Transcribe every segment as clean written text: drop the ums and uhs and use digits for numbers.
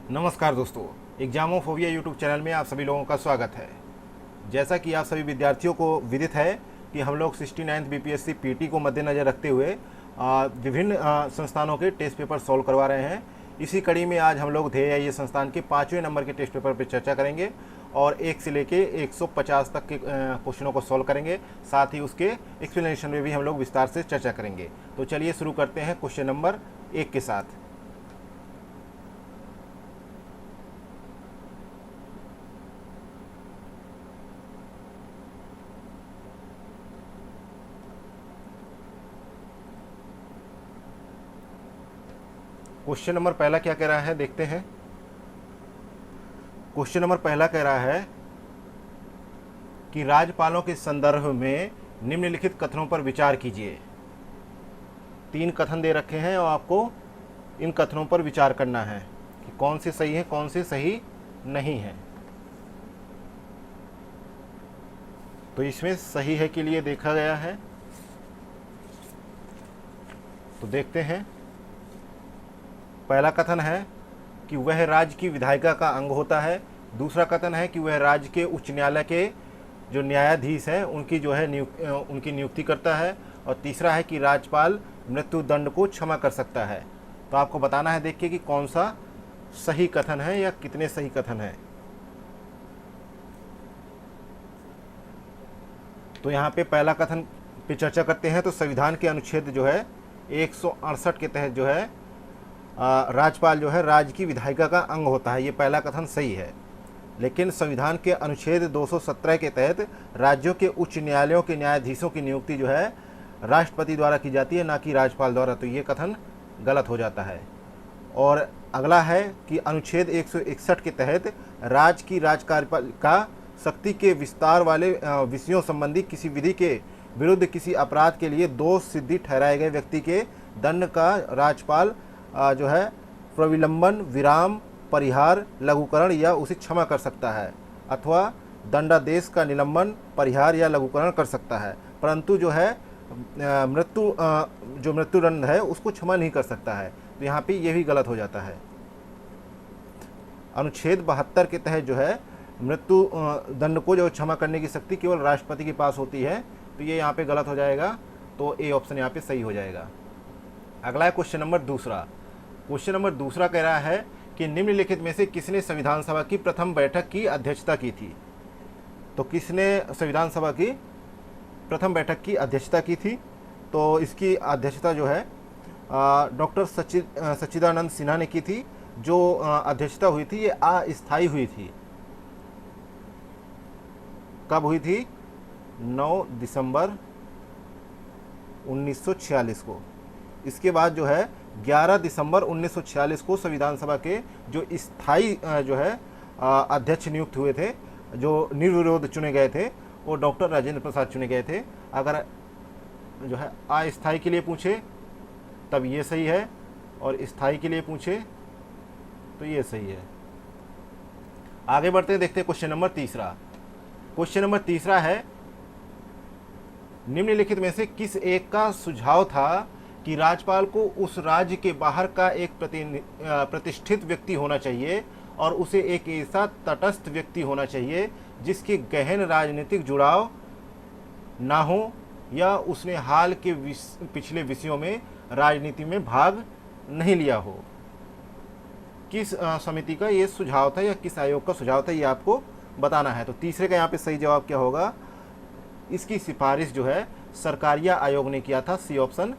नमस्कार दोस्तों, एग्जामोफोबिया YouTube channel में आप सभी लोगों का स्वागत है। जैसा कि आप सभी विद्यार्थियों को विदित है कि हम लोग 69th बीपीएससी पीटी को मद्देनज़र रखते हुए विभिन्न संस्थानों के टेस्ट पेपर सॉल्व करवा रहे हैं। इसी कड़ी में आज हम लोग ध्येय संस्थान के 5वें नंबर के टेस्ट पेपर पर चर्चा करेंगे और 1 से लेके 150 तक के क्वेश्चनों को सॉल्व करेंगे। साथ ही उसके एक्सप्लेनेशन में भी हम लोग विस्तार से चर्चा करेंगे। तो चलिए शुरू करते हैं क्वेश्चन नंबर 1 के साथ। क्वेश्चन नंबर पहला क्या कह रहा है, देखते हैं। क्वेश्चन नंबर पहला कह रहा है कि राज्यपालों के संदर्भ में निम्नलिखित कथनों पर विचार कीजिए। 3 कथन दे रखे हैं और आपको इन कथनों पर विचार करना है कि कौन से सही है, कौन से सही नहीं है। तो इसमें सही है के लिए देखा गया है, तो देखते हैं। पहला कथन है कि वह राज्य की विधायिका का अंग होता है। दूसरा कथन है कि वह राज्य के उच्च न्यायालय के जो न्यायाधीश हैं उनकी उनकी नियुक्ति करता है। और तीसरा है कि राज्यपाल मृत्यु दंड को क्षमा कर सकता है। तो आपको बताना है, देखिए कि कौन सा सही कथन है या कितने सही कथन है। तो यहाँ पे पहला कथन पे चर्चा करते हैं। तो संविधान के अनुच्छेद जो है 168 के तहत जो है राज्यपाल जो है राज्य की विधायिका का अंग होता है। ये पहला कथन सही है। लेकिन संविधान के अनुच्छेद 217 के तहत राज्यों के उच्च न्यायालयों के न्यायाधीशों की नियुक्ति जो है राष्ट्रपति द्वारा की जाती है, ना कि राज्यपाल द्वारा। तो ये कथन गलत हो जाता है। और अगला है कि अनुच्छेद 161 के तहत राज्य की राज्यपालिका शक्ति के विस्तार वाले विषयों संबंधी किसी विधि के विरुद्ध किसी अपराध के लिए दोष सिद्धि ठहराए गए व्यक्ति के दंड का राज्यपाल जो है प्रविलंबन, विराम, परिहार, लघुकरण या उसे क्षमा कर सकता है, अथवा दंडादेश का निलंबन, परिहार या लघुकरण कर सकता है, परंतु जो है मृत्युदंड है उसको क्षमा नहीं कर सकता है। तो यहाँ पे ये भी गलत हो जाता है। अनुच्छेद 72 के तहत जो है मृत्यु दंड को जो क्षमा करने की शक्ति केवल राष्ट्रपति के पास होती है। तो ये यहाँ पे गलत हो जाएगा। तो ए ऑप्शन यहाँ पे सही हो जाएगा। अगला है क्वेश्चन नंबर दूसरा। क्वेश्चन नंबर दूसरा कह रहा है कि निम्नलिखित में से किसने संविधान सभा की प्रथम बैठक की अध्यक्षता की थी। तो किसने संविधान सभा की प्रथम बैठक की अध्यक्षता की थी? तो इसकी अध्यक्षता जो है डॉक्टर सच्चिदानंद सिन्हा ने की थी। जो अध्यक्षता हुई थी ये अस्थायी हुई थी। कब हुई थी? 9 दिसंबर 1946 को। इसके बाद जो है 11 दिसंबर 1946 को संविधान सभा के जो स्थायी जो है अध्यक्ष नियुक्त हुए थे, जो निर्विरोध चुने गए थे, वो डॉक्टर राजेंद्र प्रसाद चुने गए थे। अगर जो है अस्थायी के लिए पूछे तब ये सही है, और स्थायी के लिए पूछे तो ये सही है। आगे बढ़ते हैं, देखते हैं क्वेश्चन नंबर तीसरा। क्वेश्चन नंबर तीसरा है निम्नलिखित में से किस एक का सुझाव था कि राज्यपाल को उस राज्य के बाहर का एक प्रतिष्ठित व्यक्ति होना चाहिए और उसे एक ऐसा तटस्थ व्यक्ति होना चाहिए जिसके गहन राजनीतिक जुड़ाव ना हो या उसने हाल के पिछले विषयों में राजनीति में भाग नहीं लिया हो। किस समिति का ये सुझाव था या किस आयोग का सुझाव था, ये आपको बताना है। तो तीसरे का यहाँ पे सही जवाब क्या होगा? इसकी सिफारिश जो है सरकारिया आयोग ने किया था। सी ऑप्शन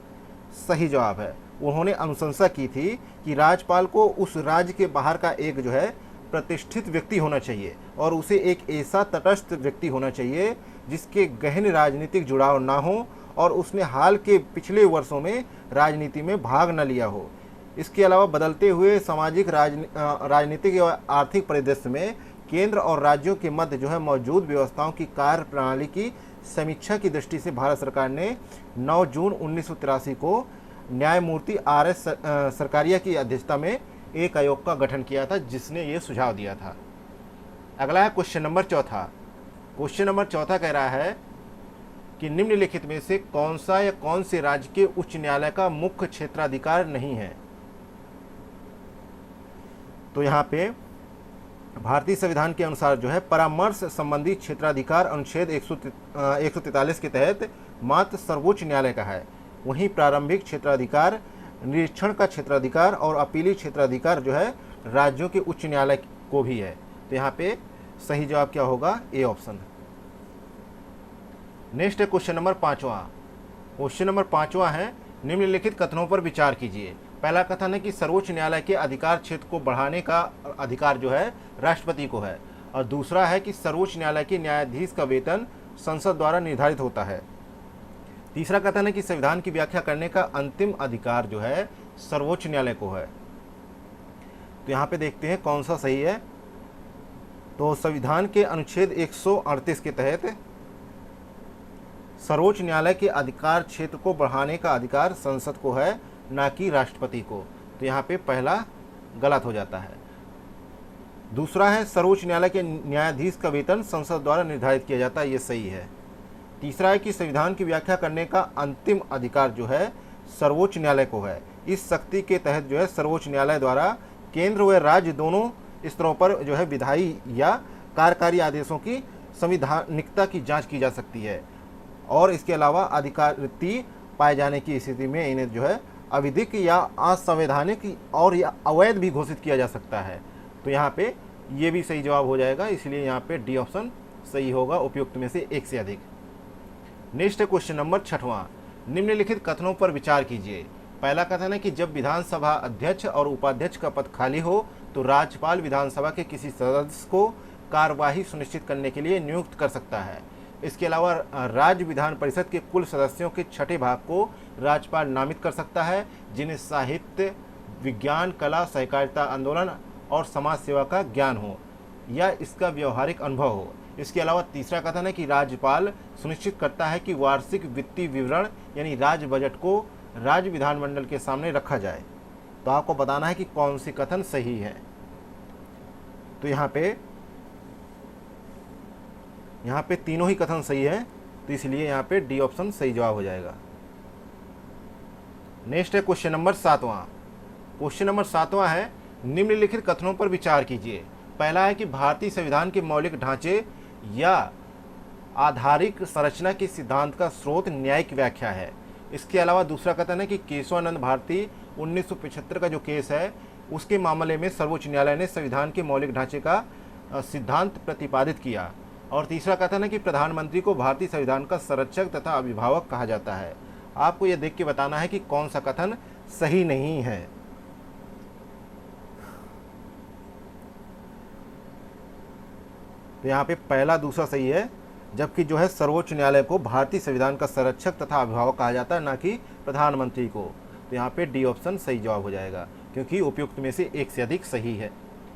सही जवाब है। उन्होंने अनुशंसा की थी कि राज्यपाल को उस राज्य के बाहर का एक जो है प्रतिष्ठित व्यक्ति होना चाहिए और उसे एक ऐसा तटस्थ व्यक्ति होना चाहिए जिसके गहन राजनीतिक जुड़ाव ना हो और उसने हाल के पिछले वर्षों में राजनीति में भाग न लिया हो। इसके अलावा बदलते हुए सामाजिक राजनीतिक एवं आर्थिक परिदृश्य में केंद्र और राज्यों के मध्य जो है मौजूद व्यवस्थाओं की कार्य प्रणाली की समीक्षा की दृष्टि से भारत सरकार ने 9 जून 1983 को न्यायमूर्ति RS सरकारिया की अध्यक्षता में एक आयोग का गठन किया था जिसने ये सुझाव दिया था। अगला है क्वेश्चन नंबर चौथा। क्वेश्चन नंबर चौथा कह रहा है कि निम्नलिखित में से कौन सा या कौन से राज्य के उच्च न्यायालय का मुख्य क्षेत्राधिकार नहीं है। तो यहाँ पे भारतीय संविधान के अनुसार जो है परामर्श संबंधी क्षेत्राधिकार अनुच्छेद 143 के तहत मात्र सर्वोच्च न्यायालय का है। वहीं प्रारंभिक क्षेत्राधिकार, निरीक्षण का क्षेत्राधिकार और अपीली क्षेत्राधिकार जो है राज्यों के उच्च न्यायालय को भी है। तो यहाँ पे सही जवाब क्या होगा? A option. नेक्स्ट है क्वेश्चन नंबर 5वां। क्वेश्चन नंबर 5वां है, निम्नलिखित कथनों पर विचार कीजिए। पहला कथन है कि सर्वोच्च न्यायालय के अधिकार क्षेत्र को बढ़ाने का अधिकार जो है राष्ट्रपति को है, और दूसरा है कि सर्वोच्च न्यायालय के न्यायाधीश का वेतन संसद द्वारा निर्धारित होता है। तीसरा कथन है कि संविधान की व्याख्या करने का अंतिम अधिकार जो है सर्वोच्च न्यायालय को है। तो यहाँ पे देखते हैं कौन सा सही है। तो संविधान के अनुच्छेद 138 के तहत सर्वोच्च न्यायालय के अधिकार क्षेत्र को बढ़ाने का अधिकार संसद को है, ना कि राष्ट्रपति को। तो यहाँ पे पहला गलत हो जाता है। दूसरा है सर्वोच्च न्यायालय के न्यायाधीश का वेतन संसद द्वारा निर्धारित किया जाता है, ये सही है। तीसरा है कि संविधान की व्याख्या करने का अंतिम अधिकार जो है सर्वोच्च न्यायालय को है। इस शक्ति के तहत जो है सर्वोच्च न्यायालय द्वारा केंद्र व राज्य दोनों स्तरों पर जो है विधायी या कार्यकारी आदेशों की संवैधानिकता की जांच की जा सकती है, और इसके अलावा अधिकारित पाए जाने की स्थिति में इन्हें जो है अविधिक या असंवैधानिक और या अवैध भी घोषित किया जा सकता है। तो यहाँ पे ये भी सही जवाब हो जाएगा, इसलिए यहाँ पे डी ऑप्शन सही होगा, उपयुक्त में से एक से अधिक। नेक्स्ट है क्वेश्चन नंबर 6वां। निम्नलिखित कथनों पर विचार कीजिए। पहला कथन है कि जब विधानसभा अध्यक्ष और उपाध्यक्ष का पद खाली हो तो राज्यपाल विधानसभा के किसी सदस्य को कार्यवाही सुनिश्चित करने के लिए नियुक्त कर सकता है। इसके अलावा राज्य विधान परिषद के कुल सदस्यों के छठे भाग को राज्यपाल नामित कर सकता है, जिन्हें साहित्य, विज्ञान, कला, सहकारिता आंदोलन और समाज सेवा का ज्ञान हो या इसका व्यवहारिक अनुभव हो। इसके अलावा तीसरा कथन है कि राज्यपाल सुनिश्चित करता है कि वार्षिक वित्तीय विवरण यानी राज्य बजट को राज्य विधानमंडल के सामने रखा जाए। तो आपको बताना है कि कौन सी कथन सही है। तो यहाँ पे तीनों ही कथन सही है, तो इसलिए यहाँ पे डी ऑप्शन सही जवाब हो जाएगा। नेक्स्ट है क्वेश्चन नंबर 7वां। क्वेश्चन नंबर 7वां है, निम्नलिखित कथनों पर विचार कीजिए। पहला है कि भारतीय संविधान के मौलिक ढांचे या आधारिक संरचना के सिद्धांत का स्रोत न्यायिक व्याख्या है। इसके अलावा दूसरा कथन है कि केशवानंद भारती 1975 का जो केस है उसके मामले में सर्वोच्च न्यायालय ने संविधान के मौलिक ढांचे का सिद्धांत प्रतिपादित किया। और तीसरा कथन है कि प्रधानमंत्री को भारतीय संविधान का संरक्षक तथा अभिभावक कहा जाता है। आपको यह देख के बताना है कि कौन सा कथन सही नहीं है। तो यहाँ पे पहला दूसरा सही है, जबकि जो है सर्वोच्च न्यायालय को भारतीय संविधान का संरक्षक तथा अभिभावक कहा जाता है, ना कि प्रधानमंत्री को। तो यहाँ पे डी ऑप्शन सही जवाब हो जाएगा, क्योंकि उपयुक्त में से एक से अधिक सही है।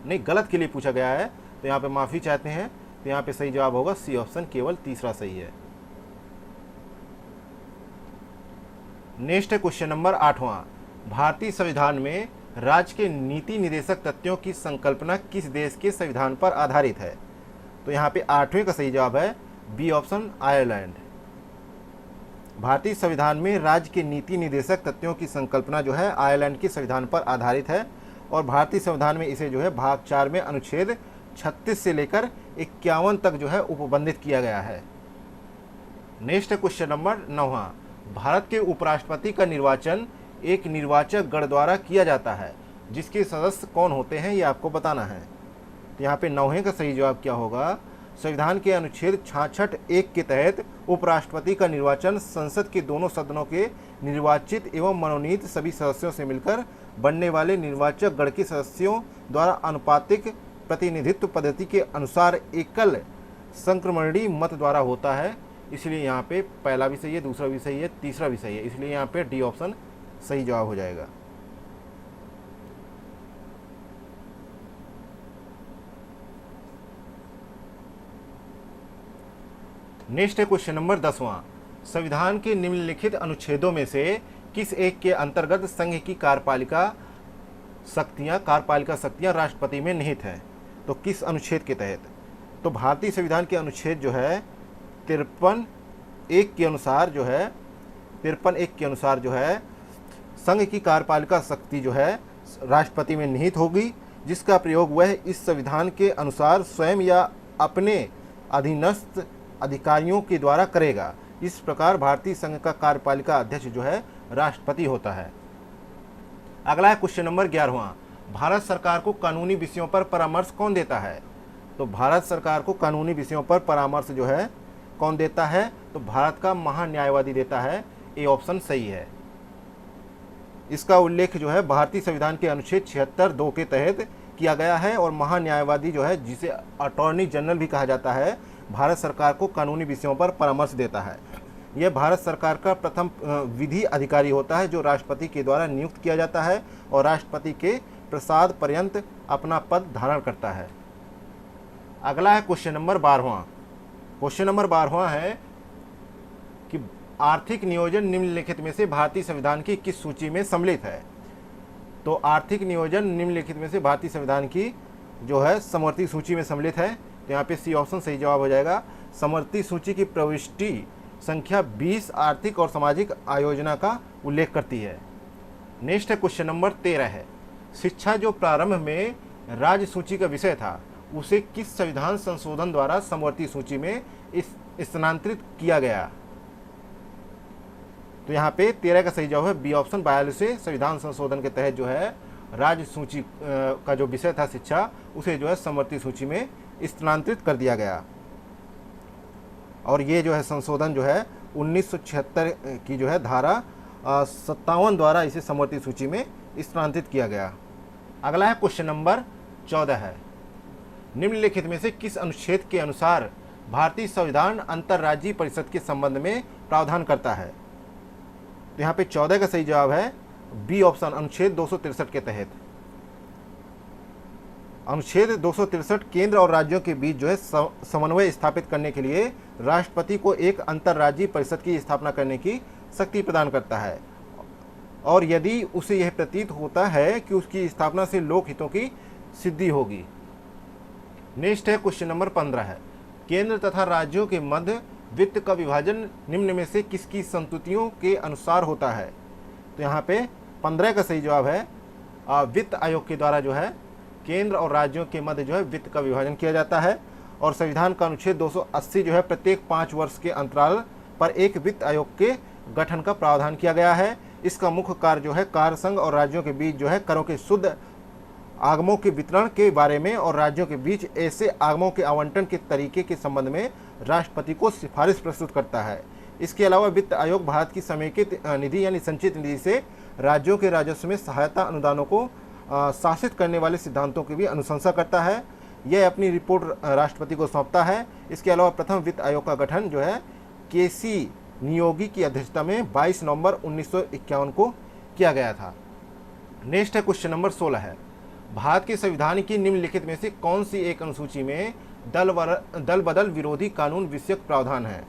नहीं, गलत के लिए पूछा गया है, तो यहाँ पे माफ़ी चाहते हैं। तो यहाँ पे सही जवाब होगा सी ऑप्शन, केवल तीसरा सही है। नेक्स्ट है क्वेश्चन नंबर 8वां। भारतीय संविधान में राज्य के नीति निर्देशक तथ्यों की संकल्पना किस देश के संविधान पर आधारित है? तो यहाँ पे 8वें का सही जवाब है बी ऑप्शन, आयरलैंड। भारतीय संविधान में राज्य के नीति निर्देशक तथ्यों की संकल्पना जो है आयरलैंड के संविधान पर आधारित है, और भारतीय संविधान में इसे जो है भाग 4 में अनुच्छेद 36 से लेकर 51 तक जो है उपबंधित किया गया है। नेक्स्ट क्वेश्चन नंबर 9वां। भारत के उपराष्ट्रपति का निर्वाचन एक निर्वाचक गण द्वारा किया जाता है, जिसके सदस्य कौन होते हैं ये आपको बताना है। तो यहाँ पे 9वें का सही जवाब क्या होगा? संविधान के अनुच्छेद 66(1) के तहत उपराष्ट्रपति का निर्वाचन संसद के दोनों सदनों के निर्वाचित एवं मनोनीत सभी सदस्यों से मिलकर बनने वाले निर्वाचक गण के सदस्यों द्वारा अनुपातिक प्रतिनिधित्व पद्धति के अनुसार एकल संक्रमणीय मत द्वारा होता है। इसलिए यहाँ पे पहला भी सही है, दूसरा भी सही है, तीसरा भी सही है, इसलिए यहाँ पे डी ऑप्शन सही जवाब हो जाएगा। नेक्स्ट है क्वेश्चन नंबर 10वां। संविधान के निम्नलिखित अनुच्छेदों में से किस एक के अंतर्गत संघ की कार्यपालिका शक्तियां राष्ट्रपति में निहित हैं? तो किस अनुच्छेद के तहत? तो भारतीय संविधान के अनुच्छेद जो है 53(1) के अनुसार जो है संघ की कार्यपालिका शक्ति जो है राष्ट्रपति में निहित होगी, जिसका प्रयोग वह इस संविधान के अनुसार स्वयं या अपने अधीनस्थ अधिकारियों के द्वारा करेगा। इस प्रकार भारतीय संघ का कार्यपालिका अध्यक्ष जो है राष्ट्रपति होता है। अगला है क्वेश्चन नंबर 11वां, भारत सरकार को कानूनी विषयों पर परामर्श कौन देता है? तो भारत सरकार को कानूनी विषयों पर परामर्श जो है कौन देता है? तो भारत का महान्यायवादी देता है। ये ऑप्शन सही है। इसका उल्लेख जो है भारतीय संविधान के अनुच्छेद 76(2) के तहत किया गया है और महान्यायवादी जो है, जिसे अटॉर्नी जनरल भी कहा जाता है, भारत सरकार को कानूनी विषयों पर परामर्श देता है। यह भारत सरकार का प्रथम विधि अधिकारी होता है जो राष्ट्रपति के द्वारा नियुक्त किया जाता है और राष्ट्रपति के प्रसाद पर्यंत अपना पद धारण करता है। अगला है क्वेश्चन नंबर 12वां। क्वेश्चन नंबर 12वां है कि आर्थिक नियोजन निम्नलिखित में से भारतीय संविधान की किस सूची में सम्मिलित है? तो आर्थिक नियोजन निम्नलिखित में से भारतीय संविधान की जो है समवर्ती सूची में सम्मिलित है। तो यहाँ पे सी ऑप्शन सही जवाब हो जाएगा। समवर्ती सूची की प्रविष्टि संख्या 20 आर्थिक और सामाजिक आयोजना का उल्लेख करती है। नेक्स्ट है क्वेश्चन नंबर 13 है, शिक्षा जो प्रारंभ में राज्य सूची का विषय था उसे किस संविधान संशोधन द्वारा समवर्ती सूची में स्थानांतरित किया गया? तो यहाँ पे 13 का सही जवाब है बी ऑप्शन। 42वें संविधान संशोधन के तहत जो है राज्य सूची का जो विषय था शिक्षा, उसे जो है समवर्ती सूची में स्थानांतरित कर दिया गया। और ये जो है संशोधन जो है 1976 की जो है धारा 57 द्वारा इसे समवर्ती सूची में स्थानांतरित किया गया। अगला है क्वेश्चन नंबर 14 है, निम्नलिखित में से किस अनुच्छेद के अनुसार भारतीय संविधान अंतर्राज्यीय परिषद के संबंध में प्रावधान करता है? तो यहाँ पे 14 का सही जवाब है बी ऑप्शन, अनुच्छेद 263 के तहत। अनुच्छेद 263 केंद्र और राज्यों के बीच जो है समन्वय स्थापित करने के लिए राष्ट्रपति को एक अंतर्राज्यीय परिषद की स्थापना करने की शक्ति प्रदान करता है और यदि उसे यह प्रतीत होता है कि उसकी स्थापना से लोक हितों की सिद्धि होगी। नेक्स्ट है क्वेश्चन नंबर 15 है, केंद्र तथा राज्यों के मध्य वित्त का विभाजन निम्न में से किसकी संस्तुतियों के अनुसार होता है? तो यहाँ पे 15 का सही जवाब है वित्त आयोग के द्वारा जो है केंद्र और राज्यों के मध्य जो है वित्त का विभाजन किया जाता है। और संविधान का अनुच्छेद 280 जो है प्रत्येक 5 वर्ष के अंतराल पर एक वित्त आयोग के गठन का प्रावधान किया गया है। इसका मुख्य कार्य जो है कार्य संघ और राज्यों के बीच जो है करों के शुद्ध आगमों के वितरण के बारे में और राज्यों के बीच ऐसे आगमों के आवंटन के तरीके के संबंध में राष्ट्रपति को सिफारिश प्रस्तुत करता है। इसके अलावा वित्त आयोग भारत की समेकित निधि यानी संचित निधि से राज्यों के राजस्व में सहायता अनुदानों को शासित करने वाले सिद्धांतों की भी अनुशंसा करता है। यह अपनी रिपोर्ट राष्ट्रपति को सौंपता है। इसके अलावा प्रथम वित्त आयोग का गठन जो है केसी नियोगी की अध्यक्षता में 22 नवंबर 1951 को किया गया था। नेक्स्ट है क्वेश्चन नंबर 16 है, भारत के संविधान की निम्नलिखित में से कौन सी एक अनुसूची में दल बदल विरोधी कानून विषयक प्रावधान है?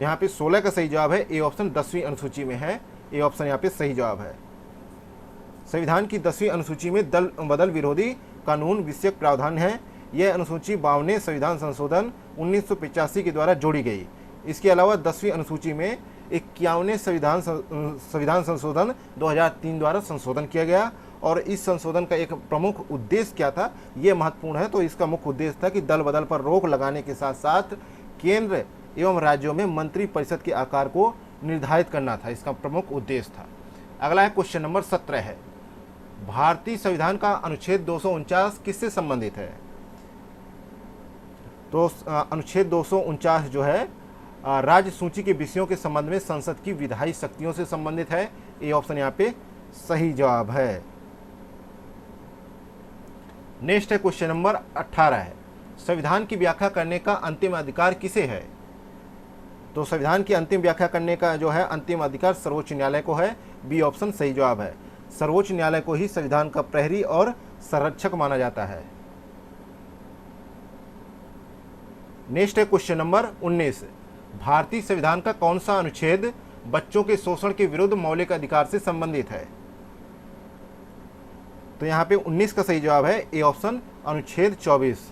यहाँ पे 16 का सही जवाब है ए ऑप्शन, 10वीं अनुसूची में है। ए ऑप्शन यहाँ पे सही जवाब है। संविधान की 10वीं अनुसूची में दल बदल विरोधी कानून विषयक प्रावधान है। यह अनुसूची 52वें संविधान संशोधन 1985 के द्वारा जोड़ी गई। इसके अलावा 10वीं अनुसूची में 51वें संविधान संशोधन 2003 द्वारा संशोधन किया गया और इस संशोधन का एक प्रमुख उद्देश्य क्या था, ये महत्वपूर्ण है। तो इसका मुख्य उद्देश्य था कि दल बदल पर रोक लगाने के साथ साथ केंद्र एवं राज्यों में मंत्री परिषद के आकार को निर्धारित करना था, इसका प्रमुख उद्देश्य था। अगला है क्वेश्चन नंबर 17 है, भारतीय संविधान का अनुच्छेद 249 किससे संबंधित है? तो अनुच्छेद 249 जो है राज्य सूची के विषयों के संबंध में संसद की विधायी शक्तियों से संबंधित है। ये ऑप्शन यहाँ पे सही जवाब है। नेक्स्ट है क्वेश्चन नंबर 18 है, संविधान की व्याख्या करने का अंतिम अधिकार किसे है? तो संविधान की अंतिम व्याख्या करने का जो है अंतिम अधिकार सर्वोच्च न्यायालय को है। बी ऑप्शन सही जवाब है। सर्वोच्च न्यायालय को ही संविधान का प्रहरी और संरक्षक माना जाता है। नेक्स्ट है क्वेश्चन नंबर 19, भारतीय संविधान का कौन सा अनुच्छेद बच्चों के शोषण के विरुद्ध मौलिक अधिकार से संबंधित है? तो यहाँ पे 19 का सही जवाब है ए ऑप्शन, अनुच्छेद 24।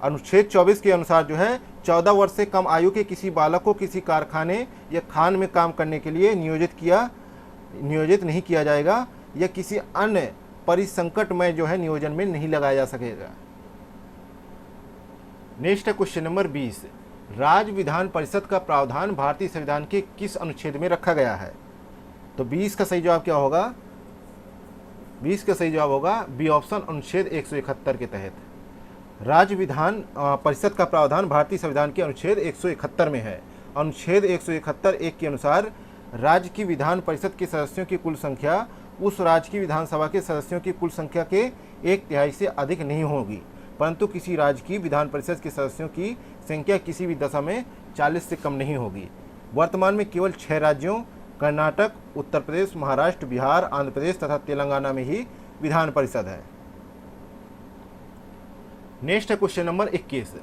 अनुच्छेद 24 के अनुसार जो है 14 वर्ष से कम आयु के किसी बालक को किसी कारखाने या खान में काम करने के लिए नियोजित नहीं किया जाएगा या किसी अन्य परिसंकट में जो है नियोजन में नहीं लगाया जा सकेगा। नेक्स्ट है क्वेश्चन नंबर 20, राज्य विधान परिषद का प्रावधान भारतीय संविधान के किस अनुच्छेद में रखा गया है? तो 20 का सही जवाब क्या होगा? 20 का सही जवाब होगा बी ऑप्शन, अनुच्छेद 171 के तहत। राज्य विधान परिषद का प्रावधान भारतीय संविधान के अनुच्छेद 171 में है। अनुच्छेद 171 एक के अनुसार राज्य की विधान परिषद के सदस्यों की कुल संख्या उस राज्य की विधानसभा के सदस्यों की कुल संख्या के 1/3 से अधिक नहीं होगी, परंतु किसी राज्य की विधान परिषद के सदस्यों की संख्या किसी भी दशा में 40 से कम नहीं होगी। वर्तमान में केवल 6 राज्यों कर्नाटक, उत्तर प्रदेश, महाराष्ट्र, बिहार, आंध्र प्रदेश तथा तेलंगाना में ही विधान परिषद है। नेक्स्ट है क्वेश्चन नंबर 21,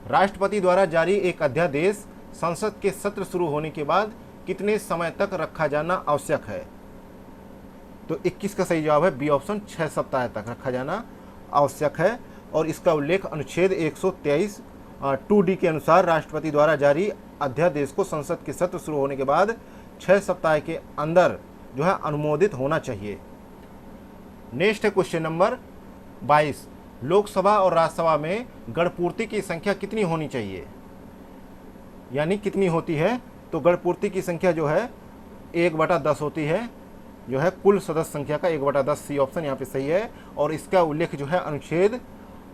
राष्ट्रपति द्वारा जारी एक अध्यादेश संसद के सत्र शुरू होने के बाद कितने समय तक रखा जाना आवश्यक है? तो 21 का सही जवाब है बी ऑप्शन, 6 सप्ताह तक रखा जाना आवश्यक है। और इसका उल्लेख अनुच्छेद 123 2D के अनुसार राष्ट्रपति द्वारा जारी अध्यादेश को संसद के सत्र शुरू होने के बाद 6 सप्ताह के अंदर जो है अनुमोदित होना चाहिए। नेक्स्ट है क्वेश्चन नंबर 22, लोकसभा और राज्यसभा में गणपूर्ति की संख्या कितनी होनी चाहिए, यानी कितनी होती है? तो गणपूर्ति की संख्या जो है 1/10 होती है, जो है कुल सदस्य संख्या का 1/10। सी ऑप्शन यहाँ पे सही है। और इसका उल्लेख जो है अनुच्छेद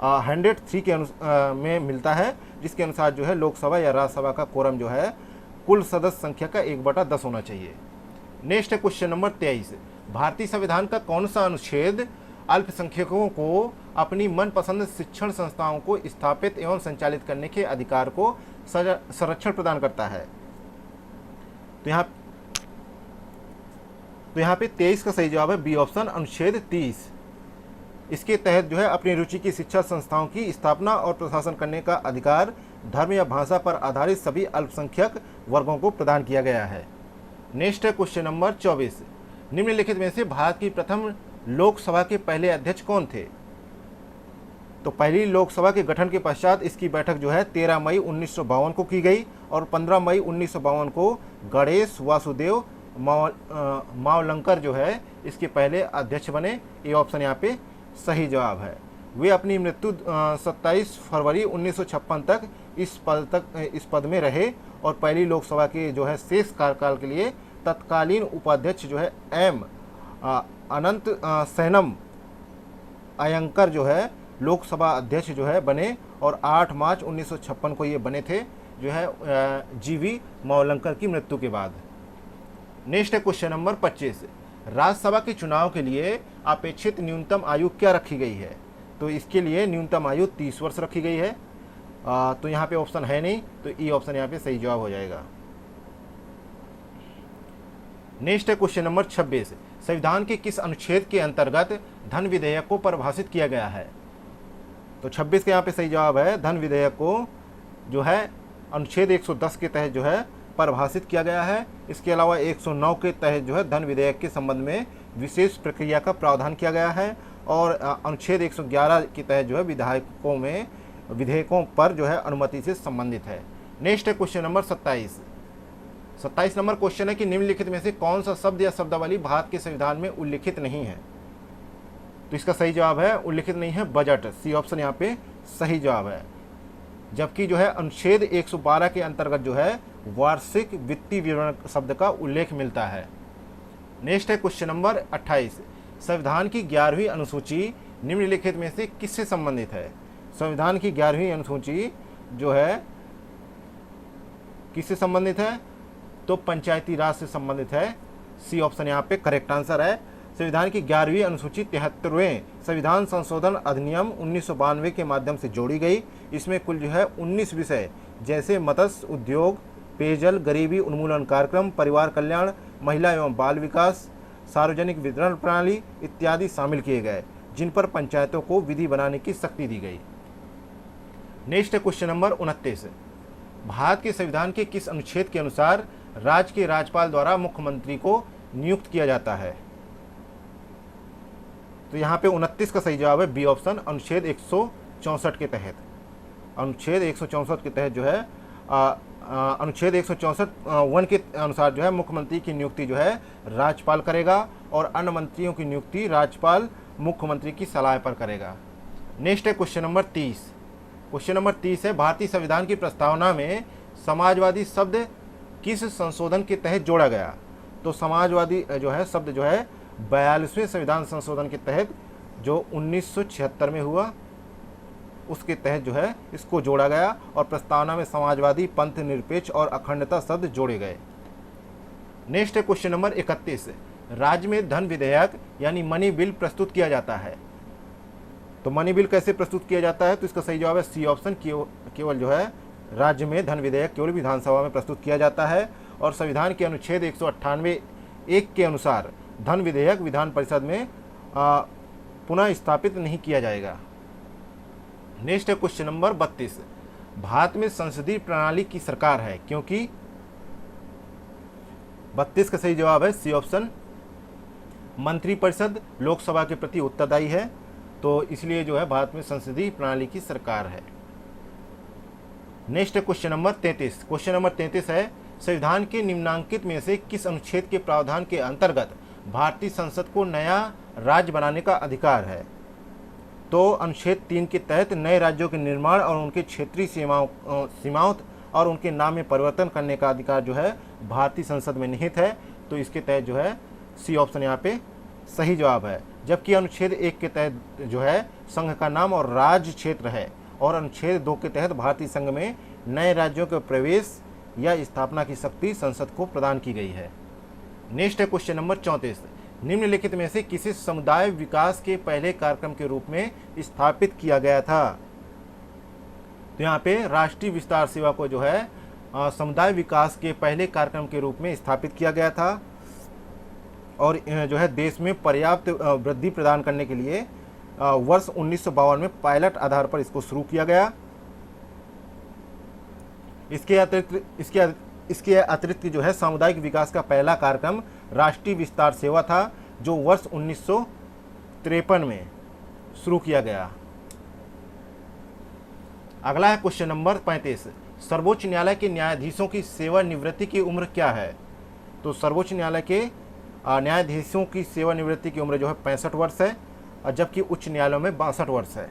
103 के में मिलता है, जिसके अनुसार जो है लोकसभा या राज्यसभा का कोरम जो है कुल सदस्य संख्या का 1/10 होना चाहिए। नेक्स्ट है क्वेश्चन नंबर 23, भारतीय संविधान का कौन सा अनुच्छेद अल्पसंख्यकों को अपनी मनपसंद शिक्षण संस्थाओं को स्थापित एवं संचालित करने के अधिकार को संरक्षण प्रदान करता है? तो यहाँ पे 23 का सही जवाब है बी ऑप्शन, अनुच्छेद 30। इसके तहत जो है अपनी रुचि की शिक्षा संस्थाओं की स्थापना और प्रशासन करने का अधिकार धर्म या भाषा पर आधारित सभी अल्पसंख्यक वर्गों को प्रदान किया गया है। नेक्स्ट है क्वेश्चन नंबर 24, निम्नलिखित में से भारत की प्रथम लोकसभा के पहले अध्यक्ष कौन थे? तो पहली लोकसभा के गठन के पश्चात इसकी बैठक जो है 13 मई 1952 को की गई और 15 मई 1952 को गणेश वासुदेव मावलंकर जो है इसके पहले अध्यक्ष बने। ये ऑप्शन यहाँ पे सही जवाब है। वे अपनी मृत्यु 27 फरवरी 1956 तक इस पद में रहे और पहली लोकसभा के जो है शेष कार्यकाल के लिए तत्कालीन उपाध्यक्ष जो है एम अनंत सेनम अयंकर जो है लोकसभा अध्यक्ष जो है बने और 8 मार्च 1956 को ये बने थे, जो है जीवी मावलंकर की मृत्यु के बाद। नेक्स्ट है क्वेश्चन नंबर 25, राज्यसभा के चुनाव के लिए अपेक्षित न्यूनतम आयु क्या रखी गई है? तो इसके लिए न्यूनतम आयु 30 वर्ष रखी गई है। तो यहाँ पे ऑप्शन है नहीं, तो ई ऑप्शन यहाँ पे सही जवाब हो जाएगा। नेक्स्ट है क्वेश्चन नंबर 26, संविधान के किस अनुच्छेद के अंतर्गत धन विधेयक को परिभाषित किया गया है? तो 26 के यहाँ पे सही जवाब है धन विधेयक को जो है अनुच्छेद 110 के तहत जो है परिभाषित किया गया है। इसके अलावा 109 के तहत जो है धन विधेयक के संबंध में विशेष प्रक्रिया का प्रावधान किया गया है और अनुच्छेद 111 के तहत जो है विधेयकों पर जो है अनुमति से संबंधित है। नेक्स्ट है क्वेश्चन नंबर 27 नंबर क्वेश्चन है कि निम्नलिखित में से कौन सा शब्द या शब्दावली भारत के संविधान में उल्लिखित नहीं है? तो इसका सही जवाब है उल्लिखित नहीं है बजट। सी ऑप्शन यहाँ पे सही जवाब है। जबकि जो है अनुच्छेद 112 के अंतर्गत जो है वार्षिक वित्तीय विवरण शब्द का उल्लेख मिलता है। नेक्स्ट है क्वेश्चन नंबर 28, संविधान की 11वीं अनुसूची निम्नलिखित में से किससे संबंधित है? संविधान की 11वीं अनुसूची जो है किससे संबंधित है? तो पंचायती राज से संबंधित है। सी ऑप्शन यहाँ पे करेक्ट आंसर है। संविधान की 11वीं अनुसूची 73वें संविधान संशोधन अधिनियम 1992 के माध्यम से जोड़ी गई। इसमें कुल जो है 19 विषय जैसे मत्स्य उद्योग, पेयजल, गरीबी उन्मूलन कार्यक्रम, परिवार कल्याण, महिला एवं बाल विकास, सार्वजनिक वितरण प्रणाली इत्यादि शामिल किए गए, जिन पर पंचायतों को विधि बनाने की शक्ति दी गई। नेक्स्ट है क्वेश्चन नंबर 29, भारत के संविधान के किस अनुच्छेद के अनुसार राज्य के राज्यपाल द्वारा मुख्यमंत्री को नियुक्त किया जाता है? तो यहाँ पे 29 का सही जवाब है बी ऑप्शन, अनुच्छेद 164 के तहत। अनुच्छेद 164 के तहत जो है अनुच्छेद 164 के अनुसार जो है मुख्यमंत्री की नियुक्ति जो है राज्यपाल करेगा और अन्य मंत्रियों की नियुक्ति राज्यपाल मुख्यमंत्री की सलाह पर करेगा। नेक्स्ट है क्वेश्चन नंबर 30। क्वेश्चन नंबर 30 है, भारतीय संविधान की प्रस्तावना में समाजवादी शब्द किस संशोधन के तहत जोड़ा गया? तो समाजवादी जो है शब्द जो है 42वें संविधान संशोधन के तहत जो 1976 में हुआ उसके तहत जो है इसको जोड़ा गया और प्रस्तावना में समाजवादी, पंथ निरपेक्ष और अखंडता शब्द जोड़े गए। नेक्स्ट है क्वेश्चन नंबर 31। राज्य में धन विधेयक यानी मनी बिल प्रस्तुत किया जाता है। तो मनी बिल कैसे प्रस्तुत किया जाता है? तो इसका सही जवाब है सी ऑप्शन, केवल जो है राज्य में धन विधेयक केवल विधानसभा में प्रस्तुत किया जाता है और संविधान के अनुच्छेद 198(1) के अनुसार धन विधेयक विधान परिषद में पुनः स्थापित नहीं किया जाएगा। नेक्स्ट है क्वेश्चन नंबर 32। भारत में संसदीय प्रणाली की सरकार है क्योंकि 32 का सही जवाब है सी ऑप्शन, मंत्रिपरिषद लोकसभा के प्रति उत्तरदायी है, तो इसलिए जो है भारत में संसदीय प्रणाली की सरकार है। नेक्स्ट है क्वेश्चन नंबर 33। क्वेश्चन नंबर 33 है, संविधान के निम्नांकित में से किस अनुच्छेद के प्रावधान के अंतर्गत भारतीय संसद को नया राज्य बनाने का अधिकार है? तो अनुच्छेद 3 के तहत नए राज्यों के निर्माण और उनके क्षेत्रीय सीमाओं और उनके नाम में परिवर्तन करने का अधिकार जो है भारतीय संसद में निहित है, तो इसके तहत जो है सी ऑप्शन यहाँ पे सही जवाब है। जबकि अनुच्छेद 1 के तहत जो है संघ का नाम और राज्य क्षेत्र है और अनुच्छेद 2 के तहत भारतीय संघ में नए राज्यों के प्रवेश या स्थापना की शक्ति संसद को प्रदान की गई है। नेक्स्ट है क्वेश्चन नंबर 34। निम्नलिखित में से किसे समुदाय विकास के पहले कार्यक्रम के रूप में स्थापित किया गया था? तो यहाँ पे राष्ट्रीय विस्तार सेवा को जो है समुदाय विकास के पहले कार्यक्रम के रूप में स्थापित किया गया था और जो है देश में पर्याप्त वृद्धि प्रदान करने के लिए वर्ष 1952 में पायलट आधार पर इसको शुरू किया गया। इसके अतिरिक्त जो है सामुदायिक विकास का पहला कार्यक्रम राष्ट्रीय विस्तार सेवा था जो वर्ष 1953 में शुरू किया गया। अगला है क्वेश्चन नंबर 35। सर्वोच्च न्यायालय के न्यायाधीशों की सेवानिवृत्ति की उम्र क्या है? तो सर्वोच्च न्यायालय के न्यायाधीशों की सेवानिवृत्ति की उम्र जो है 65 वर्ष है और जबकि उच्च न्यायालयों में 62 वर्ष है।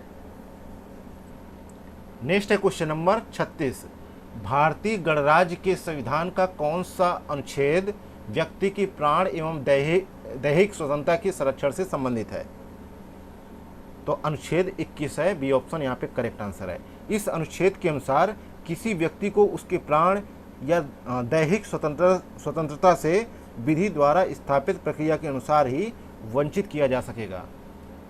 नेक्स्ट है क्वेश्चन नंबर 36। भारतीय गणराज्य के संविधान का कौन सा अनुच्छेद व्यक्ति की प्राण एवं दैहिक स्वतंत्रता के संरक्षण से संबंधित है? तो अनुच्छेद 21 है, बी ऑप्शन यहाँ पे करेक्ट आंसर है। इस अनुच्छेद के अनुसार किसी व्यक्ति को उसके प्राण या दैहिक स्वतंत्रता से विधि द्वारा स्थापित प्रक्रिया के अनुसार ही वंचित किया जा सकेगा।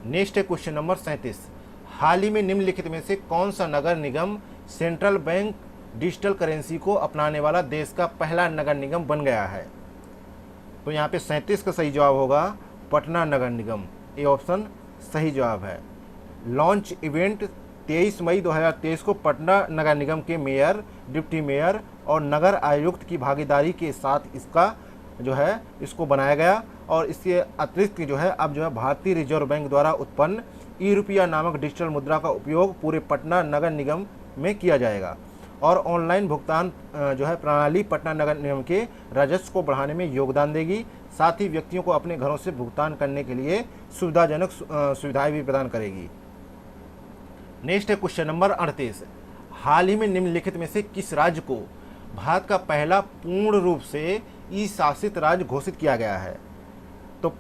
नेक्स्ट है क्वेश्चन नंबर 37। हाल ही में निम्नलिखित में से कौन सा नगर निगम सेंट्रल बैंक डिजिटल करेंसी को अपनाने वाला देश का पहला नगर निगम बन गया है? तो यहाँ पे 37 का सही जवाब होगा पटना नगर निगम, ए ऑप्शन सही जवाब है। लॉन्च इवेंट 23 मई 2023 को पटना नगर निगम के मेयर, डिप्टी मेयर और नगर आयुक्त की भागीदारी के साथ इसको बनाया गया और इसके अतिरिक्त जो है अब जो है भारतीय रिजर्व बैंक द्वारा उत्पन्न ई-रुपया नामक डिजिटल मुद्रा का उपयोग पूरे पटना नगर निगम में किया जाएगा और ऑनलाइन भुगतान जो है प्रणाली पटना नगर निगम के राजस्व को बढ़ाने में योगदान देगी। साथ ही व्यक्तियों को अपने घरों से भुगतान करने के लिए सुविधाजनक सुविधाएं भी प्रदान करेगी। नेक्स्ट है क्वेश्चन नंबर 38। हाल ही में निम्नलिखित में से किस राज्य को भारत का पहला पूर्ण रूप से ई शासित राज्य घोषित किया गया है? तो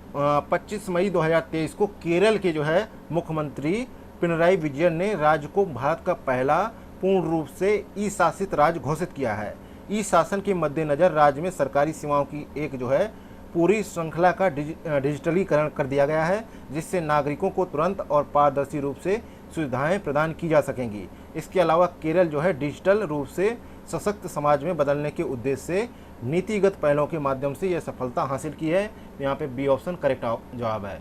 25 मई 2023 को केरल के जो है मुख्यमंत्री पिनराई विजयन ने राज्य को भारत का पहला पूर्ण रूप से ई शासित राज्य घोषित किया है। ई शासन के मद्देनजर राज्य में सरकारी सेवाओं की एक जो है पूरी श्रृंखला का डिजिटलीकरण कर दिया गया है जिससे नागरिकों को तुरंत और पारदर्शी रूप से सुविधाएं प्रदान की जा सकेंगी। इसके अलावा केरल जो है डिजिटल रूप से सशक्त समाज में बदलने के उद्देश्य से नीतिगत पहलों के माध्यम से यह सफलता हासिल की है। यहाँ पे बी ऑप्शन करेक्ट जवाब है।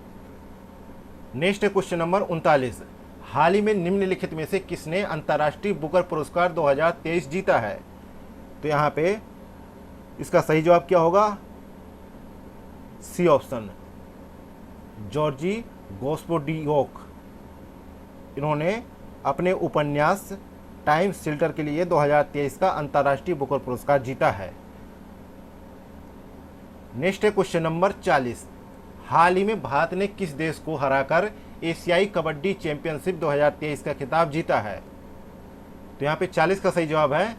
नेक्स्ट है क्वेश्चन नंबर 39। हाल ही में निम्नलिखित में से किसने अंतर्राष्ट्रीय बुकर पुरस्कार 2023 जीता है? तो यहाँ पे इसका सही जवाब क्या होगा? C option, Georgi Gospodinov. इन्होंने अपने उपन्यास टाइम शेल्टर के लिए 2023 का अंतर्राष्ट्रीय बुकर पुरस्कार जीता है। नेक्स्ट है क्वेश्चन नंबर 40। हाल ही में भारत ने किस देश को हराकर एशियाई कबड्डी चैंपियनशिप 2023 का खिताब जीता है? तो यहाँ पे 40 का सही जवाब है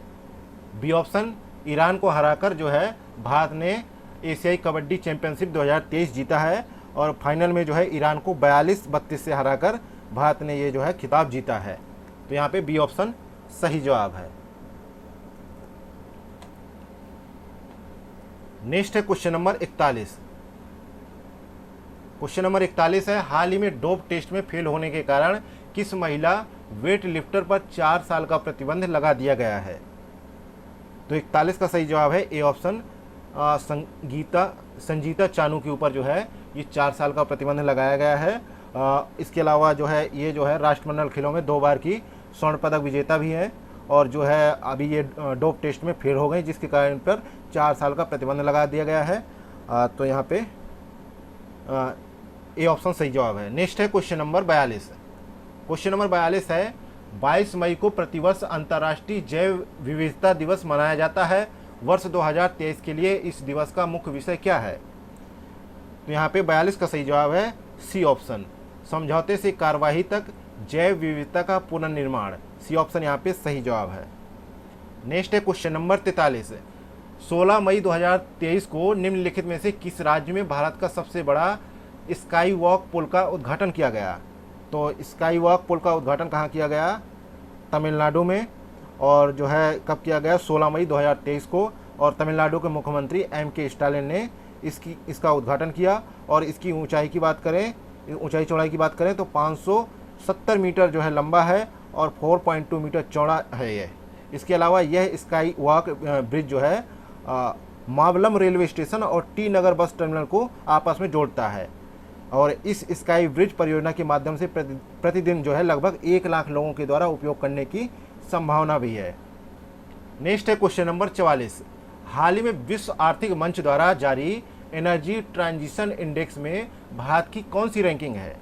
बी ऑप्शन, ईरान को हराकर जो है भारत ने एशियाई कबड्डी चैंपियनशिप 2023 जीता है और फाइनल में जो है ईरान को 42-32 से हराकर भारत ने ये जो है खिताब जीता है। तो यहाँ पे बी ऑप्शन सही जवाब है। नेक्स्ट है क्वेश्चन नंबर 41। क्वेश्चन नंबर 41 है, हाल ही में डोप टेस्ट में फेल होने के कारण किस महिला वेट लिफ्टर पर 4 साल का प्रतिबंध लगा दिया गया है? तो 41 का सही जवाब है ए ऑप्शन, संजीता चानू के ऊपर जो है ये 4 साल का प्रतिबंध लगाया गया है। इसके अलावा जो है ये जो है राष्ट्रमंडल खेलों में 2 बार की स्वर्ण पदक विजेता भी है और जो है अभी ये डोप टेस्ट में फेल हो गई, जिसके कारण पर 4 साल का प्रतिबंध लगा दिया गया है। तो यहाँ पे ए ऑप्शन सही जवाब है। नेक्स्ट है क्वेश्चन नंबर 42। क्वेश्चन नंबर 42 है, 22 मई को प्रतिवर्ष अंतर्राष्ट्रीय जैव विविधता दिवस मनाया जाता है। वर्ष 2023 के लिए इस दिवस का मुख्य विषय क्या है? तो यहाँ पे 42 का सही जवाब है सी ऑप्शन, समझौते से कार्यवाही तक जैव विविधता का पुनर्निर्माण। सी ऑप्शन यहाँ पे सही जवाब है। नेक्स्ट है क्वेश्चन नंबर 43। 16 मई 2023 को निम्नलिखित में से किस राज्य में भारत का सबसे बड़ा स्काई वॉक पुल का उद्घाटन किया गया? तो स्काई वॉक पुल का उद्घाटन कहाँ किया गया? तमिलनाडु में। और जो है कब किया गया? 16 मई 2023 को। और तमिलनाडु के मुख्यमंत्री M.K. स्टालिन ने इसका उद्घाटन किया। और इसकी ऊंचाई की बात करें, ऊंचाई चौड़ाई की बात करें तो 570 मीटर जो है लंबा है और 4.2 मीटर चौड़ा है ये। इसके अलावा यह स्काई वॉक ब्रिज जो है मावलम रेलवे स्टेशन और टी नगर बस टर्मिनल को आपस में जोड़ता है। और इस स्काई ब्रिज परियोजना के माध्यम से प्रतिदिन जो है लगभग 1 लाख लोगों के द्वारा उपयोग करने की संभावना भी है। नेक्स्ट है क्वेश्चन नंबर 44। हाल ही में विश्व आर्थिक मंच द्वारा जारी एनर्जी ट्रांजिशन इंडेक्स में भारत की कौन सी रैंकिंग है?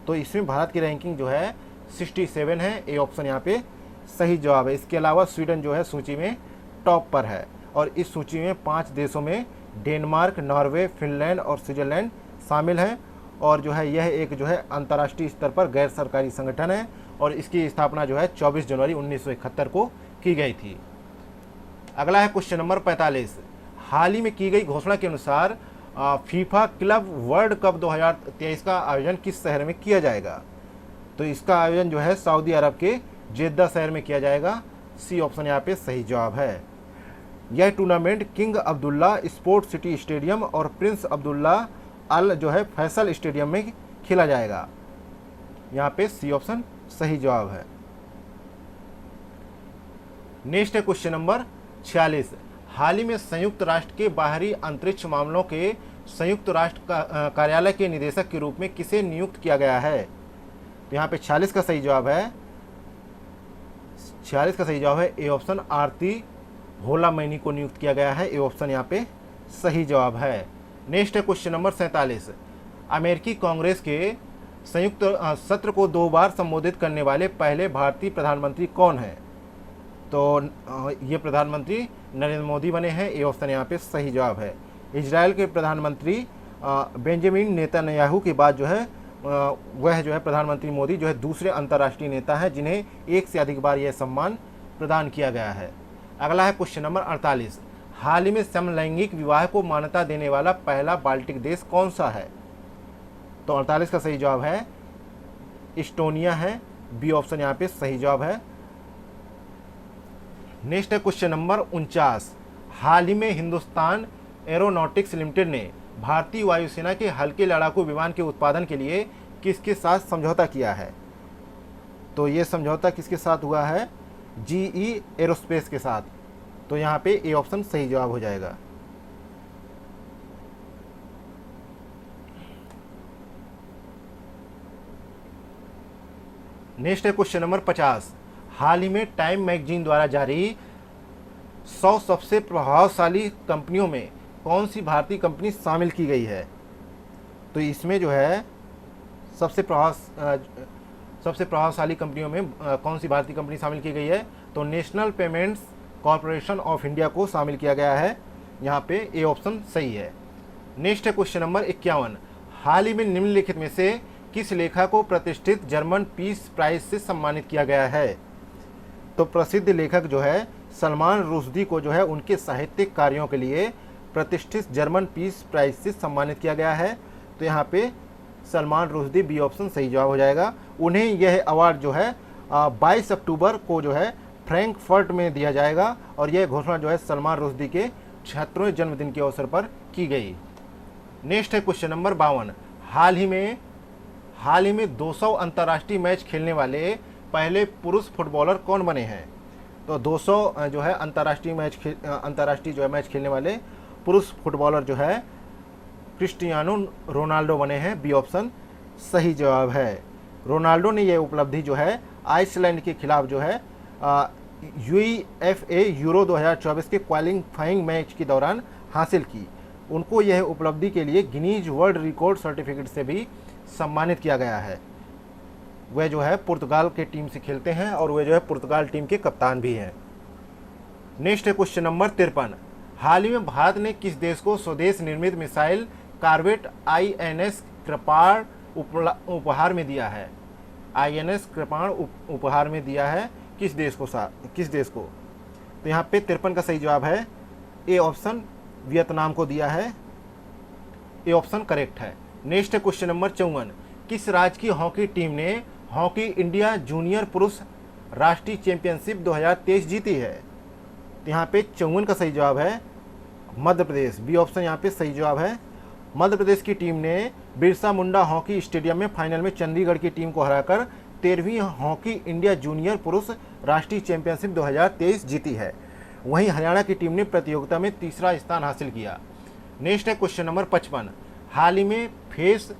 तो इसमें भारत की रैंकिंग जो है 67 है। ए ऑप्शन यहाँ पे सही जवाब है। इसके अलावा स्वीडन जो है सूची में टॉप पर है और इस सूची में 5 देशों में डेनमार्क, नॉर्वे, फिनलैंड और स्विट्जरलैंड शामिल हैं। और जो है यह एक जो है अंतर्राष्ट्रीय स्तर पर गैर सरकारी संगठन है और इसकी स्थापना जो है 24 जनवरी 1971 को की गई थी। अगला है क्वेश्चन नंबर 45। हाल ही में की गई घोषणा के अनुसार फीफा क्लब वर्ल्ड कप 2023 का आयोजन किस शहर में किया जाएगा? तो इसका आयोजन जो है सऊदी अरब के जेद्दा शहर में किया जाएगा। सी ऑप्शन यहाँ पे सही जवाब है। यह tournament king Abdullah sport city stadium और प्रिंस अब्दुल्ला अल जो है फैसल स्टेडियम में खेला जाएगा। यहाँ पे सी ऑप्शन सही जवाब है। नेक्स्ट है क्वेश्चन नंबर 46। हाल ही में संयुक्त राष्ट्र के बाहरी अंतरिक्ष मामलों के संयुक्त राष्ट्र कार्यालय के निदेशक के रूप में किसे नियुक्त किया गया है? तो यहाँ पे 46 का सही जवाब है। 46 का सही जवाब है ए ऑप्शन, आरती होला मैनी को नियुक्त किया गया है। ए ऑप्शन यहाँ पे सही जवाब है। नेक्स्ट है क्वेश्चन नंबर 47। अमेरिकी कांग्रेस के संयुक्त सत्र को 2 बार संबोधित करने वाले पहले भारतीय प्रधानमंत्री कौन है? तो ये प्रधानमंत्री नरेंद्र मोदी बने हैं। ए ऑप्शन यहाँ पे सही जवाब है। इजराइल के प्रधानमंत्री बेंजामिन नेतन्याहू के बाद जो है वह जो है प्रधानमंत्री मोदी जो है दूसरे अंतर्राष्ट्रीय नेता हैं जिन्हें एक से अधिक बार यह सम्मान प्रदान किया गया है। अगला है क्वेश्चन नंबर 48। हाल ही में समलैंगिक विवाह को मान्यता देने वाला पहला बाल्टिक देश कौन सा है? तो 48 का सही जवाब है इस्टोनिया है। बी ऑप्शन यहाँ पे सही जवाब है। नेक्स्ट है क्वेश्चन नंबर 49। हाल ही में हिंदुस्तान एरोनॉटिक्स लिमिटेड ने भारतीय वायुसेना के हल्के लड़ाकू विमान के उत्पादन के लिए किसके साथ समझौता किया है? तो ये समझौता किसके साथ हुआ है? GE एरोस्पेस के साथ। तो यहाँ पे ए ऑप्शन सही जवाब हो जाएगा। नेक्स्ट है क्वेश्चन नंबर 50। हाल ही में टाइम मैगजीन द्वारा जारी 100 सबसे प्रभावशाली कंपनियों में कौन सी भारतीय कंपनी शामिल की गई है? तो इसमें जो है सबसे प्रभावशाली कंपनियों में कौन सी भारतीय कंपनी शामिल की गई है? तो national payments corporation of India को शामिल किया गया है। यहाँ पे ए ऑप्शन सही है। नेक्स्ट है क्वेश्चन नंबर 51। हाल ही में निम्नलिखित में से किस लेखक को प्रतिष्ठित जर्मन पीस प्राइज से सम्मानित किया गया है? तो प्रसिद्ध लेखक जो है सलमान रुश्दी को जो है उनके साहित्यिक कार्यों के लिए प्रतिष्ठित जर्मन पीस प्राइज से सम्मानित किया गया है। तो यहाँ पे सलमान रुश्दी, बी ऑप्शन सही जवाब हो जाएगा। उन्हें यह अवार्ड जो है 22 अक्टूबर को जो है फ्रैंकफर्ट में दिया जाएगा और यह घोषणा जो है सलमान रुश्दी के 76वें जन्मदिन के अवसर पर की गई। नेक्स्ट है क्वेश्चन नंबर 52। हाल ही में 200 अंतर्राष्ट्रीय मैच खेलने वाले पहले पुरुष फुटबॉलर कौन बने हैं? तो 200 जो है अंतर्राष्ट्रीय जो है मैच खेलने वाले पुरुष फुटबॉलर जो है क्रिस्टियानो रोनाल्डो बने हैं। बी ऑप्शन सही जवाब है। रोनाल्डो ने यह उपलब्धि जो है आइसलैंड के खिलाफ जो है यूईएफए यूरो 2024 के क्वालिफाइंग मैच के दौरान हासिल की। उनको यह उपलब्धि के लिए गिनीज वर्ल्ड रिकॉर्ड सर्टिफिकेट से भी सम्मानित किया गया है। वह जो है पुर्तगाल के टीम से खेलते हैं और वे जो है पुर्तगाल टीम के कप्तान भी हैं। नेक्स्ट है क्वेश्चन नंबर 53। हाल ही में भारत ने किस देश को स्वदेश निर्मित मिसाइल कार्वेट आईएनएस कृपाण उपहार में दिया है? आईएनएस कृपाण उपहार में दिया है किस देश को? तो यहाँ पे 53 का सही जवाब है ए ऑप्शन, वियतनाम को दिया है। ए ऑप्शन करेक्ट है। नेक्स्ट है क्वेश्चन नंबर 54। किस राज्य की हॉकी टीम ने हॉकी इंडिया जूनियर पुरुष राष्ट्रीय चैंपियनशिप 2023 जीती है? तो यहाँ पे 54 का सही जवाब है मध्य प्रदेश। बी ऑप्शन यहाँ पे सही जवाब है। मध्य प्रदेश की टीम ने बिरसा मुंडा हॉकी स्टेडियम में फाइनल में चंडीगढ़ की टीम को हराकर 13वीं हॉकी इंडिया जूनियर पुरुष राष्ट्रीय चैंपियनशिप 2023 जीती है। वहीं हरियाणा की टीम ने प्रतियोगिता में तीसरा स्थान हासिल किया। नेक्स्ट है क्वेश्चन नंबर 55। हाल ही में फेस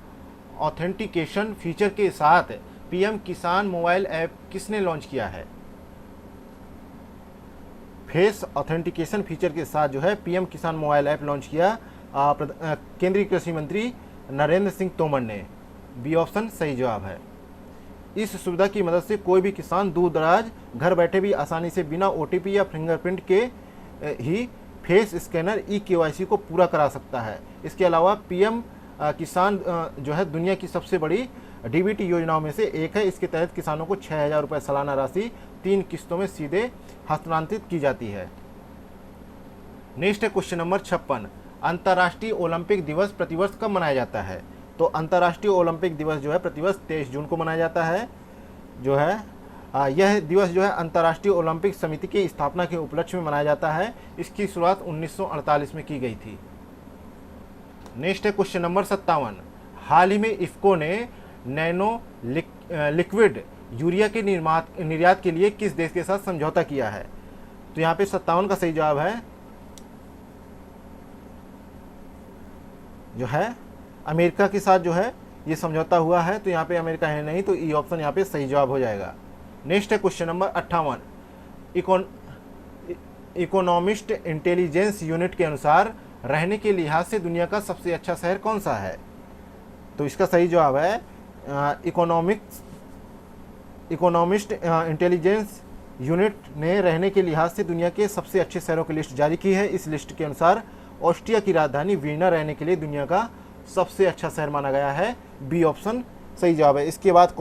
ऑथेंटिकेशन फीचर के साथ पीएम किसान मोबाइल ऐप किसने लॉन्च किया है? फेस ऑथेंटिकेशन फीचर के साथ जो है पीएम किसान मोबाइल ऐप लॉन्च किया केंद्रीय कृषि मंत्री नरेंद्र सिंह तोमर ने। बी ऑप्शन सही जवाब है। इस सुविधा की मदद से कोई भी किसान दूर दराज घर बैठे भी आसानी से बिना ओटीपी या फिंगरप्रिंट के ही फेस स्कैनर ई-केवाईसी को पूरा करा सकता है। इसके अलावा पीएम किसान जो है दुनिया की सबसे बड़ी डीबीटी योजनाओं में से एक है। इसके तहत किसानों को 6,000 रुपये सालाना राशि 3 किस्तों में सीधे हस्तांतरित की जाती है। नेक्स्ट है क्वेश्चन नंबर 56। अंतर्राष्ट्रीय ओलंपिक दिवस प्रतिवर्ष कब मनाया जाता है? तो अंतर्राष्ट्रीय ओलंपिक दिवस जो है प्रतिवर्ष 23 जून को मनाया जाता है। जो है यह दिवस जो है अंतर्राष्ट्रीय ओलंपिक समिति की स्थापना के उपलक्ष्य में मनाया जाता है। इसकी शुरुआत 1948 में की गई थी। नेक्स्ट है क्वेश्चन नंबर 57। हाल ही में इफ्को ने नैनो लिक्विड यूरिया के निर्यात के लिए किस देश के साथ समझौता किया है? तो यहाँ पे 57 का सही जवाब है जो है अमेरिका के साथ जो है ये समझौता हुआ है। तो यहाँ पे अमेरिका है नहीं, तो ई ऑप्शन यहाँ पे सही जवाब हो जाएगा। नेक्स्ट है question number 58। Economist intelligence unit के अनुसार रहने के लिहाज से दुनिया का सबसे अच्छा शहर कौन सा है? तो इसका सही जवाब है इकोनॉमिस्ट इंटेलिजेंस यूनिट ने रहने के लिहाज से दुनिया के सबसे अच्छे शहरों की लिस्ट जारी की है। इस लिस्ट के अनुसार ऑस्ट्रिया की राजधानी वीना रहने के लिए दुनिया का सबसे अच्छा शहर माना गया है। बी ऑप्शन सही जवाब है। इसके बाद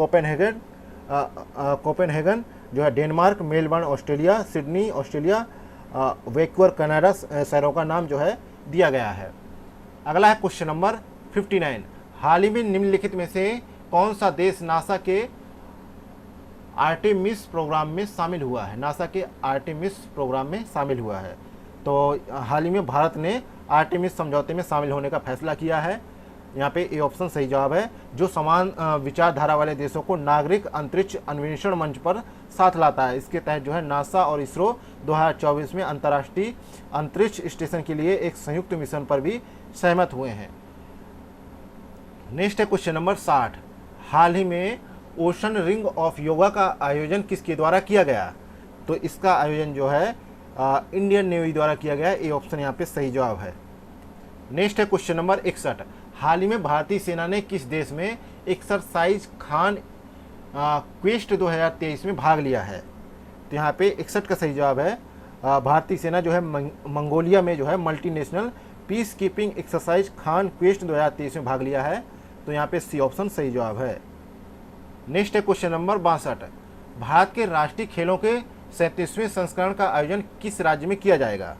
कोपेनहेगन जो है Denmark, Melbourne Australia, Sydney Australia, Vancouver Canada शहरों का नाम जो है दिया गया है। अगला है क्वेश्चन नंबर 59। हाल ही में निम्नलिखित में से कौन सा देश नासा के आर्टेमिस प्रोग्राम में शामिल हुआ है? नासा के आर्टेमिस प्रोग्राम में शामिल हुआ है। तो हाल ही में भारत ने आर्टेमिस समझौते में शामिल होने का फैसला किया है। यहाँ पे ए ऑप्शन सही जवाब है, जो समान विचारधारा वाले देशों को नागरिक अंतरिक्ष अन्वेषण मंच पर साथ लाता है। इसके तहत जो है नासा और इसरो 2024 में अंतर्राष्ट्रीय अंतरिक्ष स्टेशन के लिए एक संयुक्त मिशन पर भी सहमत हुए हैं। नेक्स्ट है क्वेश्चन नंबर 60। हाल ही में ओशन रिंग ऑफ योगा का आयोजन किसके द्वारा किया गया? तो इसका आयोजन जो है इंडियन नेवी द्वारा किया गया। ए ऑप्शन यहाँ पे सही जवाब है। नेक्स्ट है क्वेश्चन नंबर 61। हाल ही में भारतीय सेना ने किस देश में एक्सरसाइज खान क्वेस्ट 2023 में भाग लिया है? तो यहाँ पे 61 का सही जवाब है भारतीय सेना जो है मंगोलिया में जो है multinational peace keeping exercise Khan quest 2023 में भाग लिया है। तो यहाँ पे सी ऑप्शन सही जवाब है। नेक्स्ट है क्वेश्चन नंबर 62, भारत के राष्ट्रीय खेलों के 37वें संस्करण का आयोजन किस राज्य में किया जाएगा?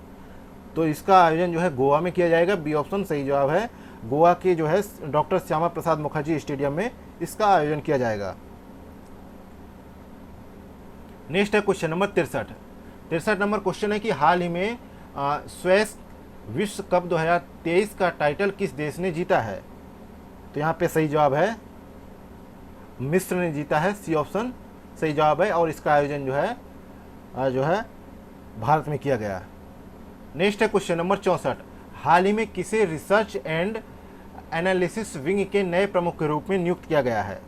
तो इसका आयोजन जो है गोवा में किया जाएगा। बी ऑप्शन सही जवाब है। गोवा के जो है डॉक्टर श्यामा प्रसाद मुखर्जी स्टेडियम में इसका आयोजन किया जाएगा। नेक्स्ट है क्वेश्चन नंबर 63 नंबर क्वेश्चन है कि हाल ही में स्क्वैश विश्व कप 2023 का टाइटल किस देश ने जीता है? तो यहाँ पे सही जवाब है मिस्र ने जीता है। सी ऑप्शन सही जवाब है और इसका आयोजन जो है भारत में किया गया। नेक्स्ट है क्वेश्चन नंबर 64, हाल ही में किसे रिसर्च एंड एनालिसिस विंग के नए प्रमुख के रूप में नियुक्त किया गया है?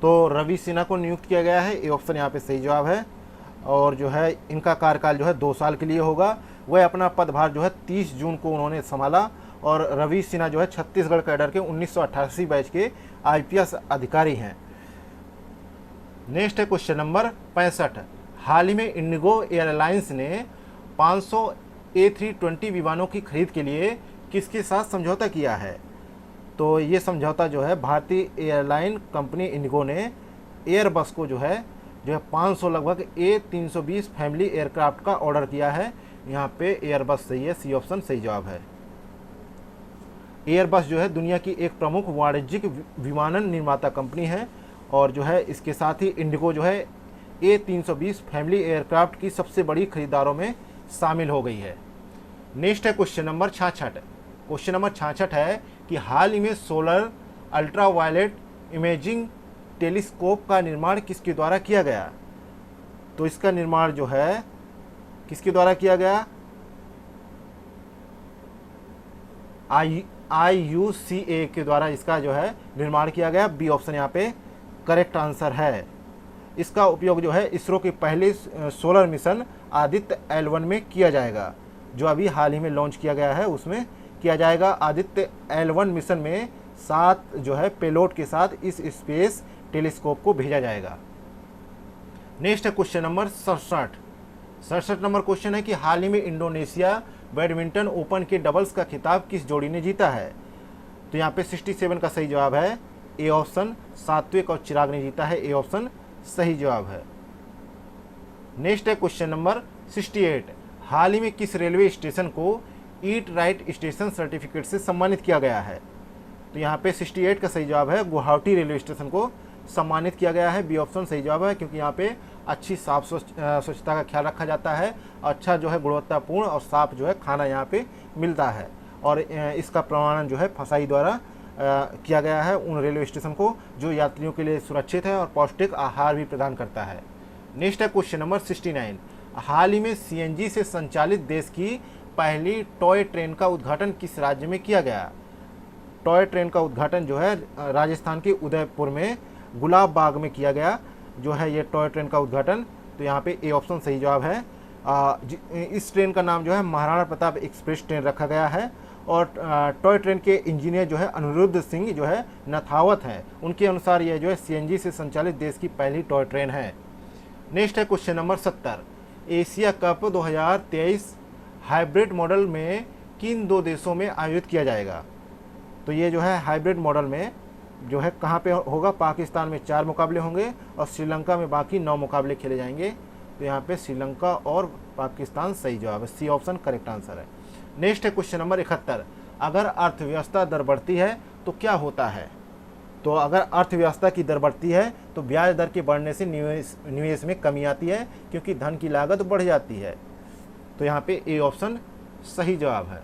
तो रवि सिन्हा को नियुक्त किया गया है। ए ऑप्शन यहाँ पे सही जवाब है और जो है इनका कार्यकाल जो है 2 साल के लिए होगा। वह अपना पदभार जो है 30 जून को उन्होंने संभाला और रवि सिन्हा जो है छत्तीसगढ़ कैडर के 1988 बैच के IPS अधिकारी हैं। नेक्स्ट है क्वेश्चन नंबर 65, हाल ही में इंडिगो एयरलाइंस ने 500 A320 विमानों की खरीद के लिए किसके साथ समझौता किया है? तो ये समझौता जो है भारतीय एयरलाइन कंपनी इंडिगो ने एयरबस को जो है 500 लगभग A320 फैमिली एयरक्राफ्ट का ऑर्डर किया है। यहाँ पे एयरबस सही है। सी ऑप्शन सही जवाब है। एयरबस जो है दुनिया की एक प्रमुख वाणिज्यिक विमानन निर्माता कंपनी है और जो है इसके साथ ही इंडिगो जो है A320 फैमिली एयरक्राफ्ट की सबसे बड़ी खरीदारों में शामिल हो गई है। नेक्स्ट है क्वेश्चन नंबर 66। क्वेश्चन नंबर 66 है कि हाल ही में सोलर अल्ट्रावायलेट इमेजिंग टेलीस्कोप का निर्माण किसके द्वारा किया गया? तो इसका निर्माण जो है किसके द्वारा किया गया? IUCA के द्वारा इसका जो है निर्माण किया गया। बी ऑप्शन यहाँ पे करेक्ट आंसर है। इसका उपयोग जो है इसरो के पहले सोलर मिशन आदित्य L1 में किया जाएगा, जो अभी हाल ही में लॉन्च किया गया है उसमें किया जाएगा। आदित्य L1 मिशन में 7 जो है पेलोड के साथ इस स्पेस टेलीस्कोप को भेजा जाएगा। नेक्स्ट है क्वेश्चन नंबर 67 नंबर क्वेश्चन है कि हाल ही में इंडोनेशिया बैडमिंटन ओपन के डबल्स का खिताब किस जोड़ी ने जीता है? तो यहाँ पे 67 का सही जवाब है। ए ऑप्शन सात्विक और चिराग ने जीता है। ए ऑप्शन सही जवाब है। नेक्स्ट है क्वेश्चन नंबर 68, हाल ही में किस रेलवे स्टेशन को ईट राइट स्टेशन सर्टिफिकेट से सम्मानित किया गया है? तो यहाँ पे 68 का सही जवाब है। गुवाहाटी रेलवे स्टेशन को सम्मानित किया गया है। बी ऑप्शन सही जवाब है क्योंकि यहाँ पे अच्छी स्वच्छता का ख्याल रखा जाता है। अच्छा जो है गुणवत्तापूर्ण और साफ जो है खाना यहाँ पे मिलता है और इसका प्रमाणन जो है फसाई द्वारा किया गया है उन रेलवे स्टेशन को जो यात्रियों के लिए सुरक्षित है और पौष्टिक आहार भी प्रदान करता है। नेक्स्ट है क्वेश्चन नंबर 69, हाल ही में CNG से संचालित देश की पहली टॉय ट्रेन का उद्घाटन किस राज्य में किया गया? टॉय ट्रेन का उद्घाटन जो है राजस्थान के उदयपुर में गुलाब बाग में किया गया जो है ये टॉय ट्रेन का उद्घाटन। तो यहाँ पे ए ऑप्शन सही जवाब है। इस ट्रेन का नाम जो है महाराणा प्रताप एक्सप्रेस ट्रेन रखा गया है और टॉय ट्रेन के इंजीनियर जो है अनिरुद्ध सिंह जो है नथावत हैं। उनके अनुसार यह जो है CNG से संचालित देश की पहली टॉय ट्रेन है। नेक्स्ट है question number 70, Asia cup 2023 hybrid model में किन 2 देशों में आयोजित किया जाएगा? तो ये जो है हाइब्रिड मॉडल में जो है कहाँ पे होगा? पाकिस्तान में 4 मुकाबले होंगे और श्रीलंका में बाकी 9 मुकाबले खेले जाएंगे। तो यहाँ पे श्रीलंका और पाकिस्तान सही जवाब है। सी ऑप्शन करेक्ट आंसर है। नेक्स्ट है क्वेश्चन नंबर 71, अगर अर्थव्यवस्था दर बढ़ती है तो क्या होता है? तो अगर अर्थव्यवस्था की दर बढ़ती है तो ब्याज दर के बढ़ने से निवेश में कमी आती है क्योंकि धन की लागत बढ़ जाती है। तो यहाँ पे ए ऑप्शन सही जवाब है।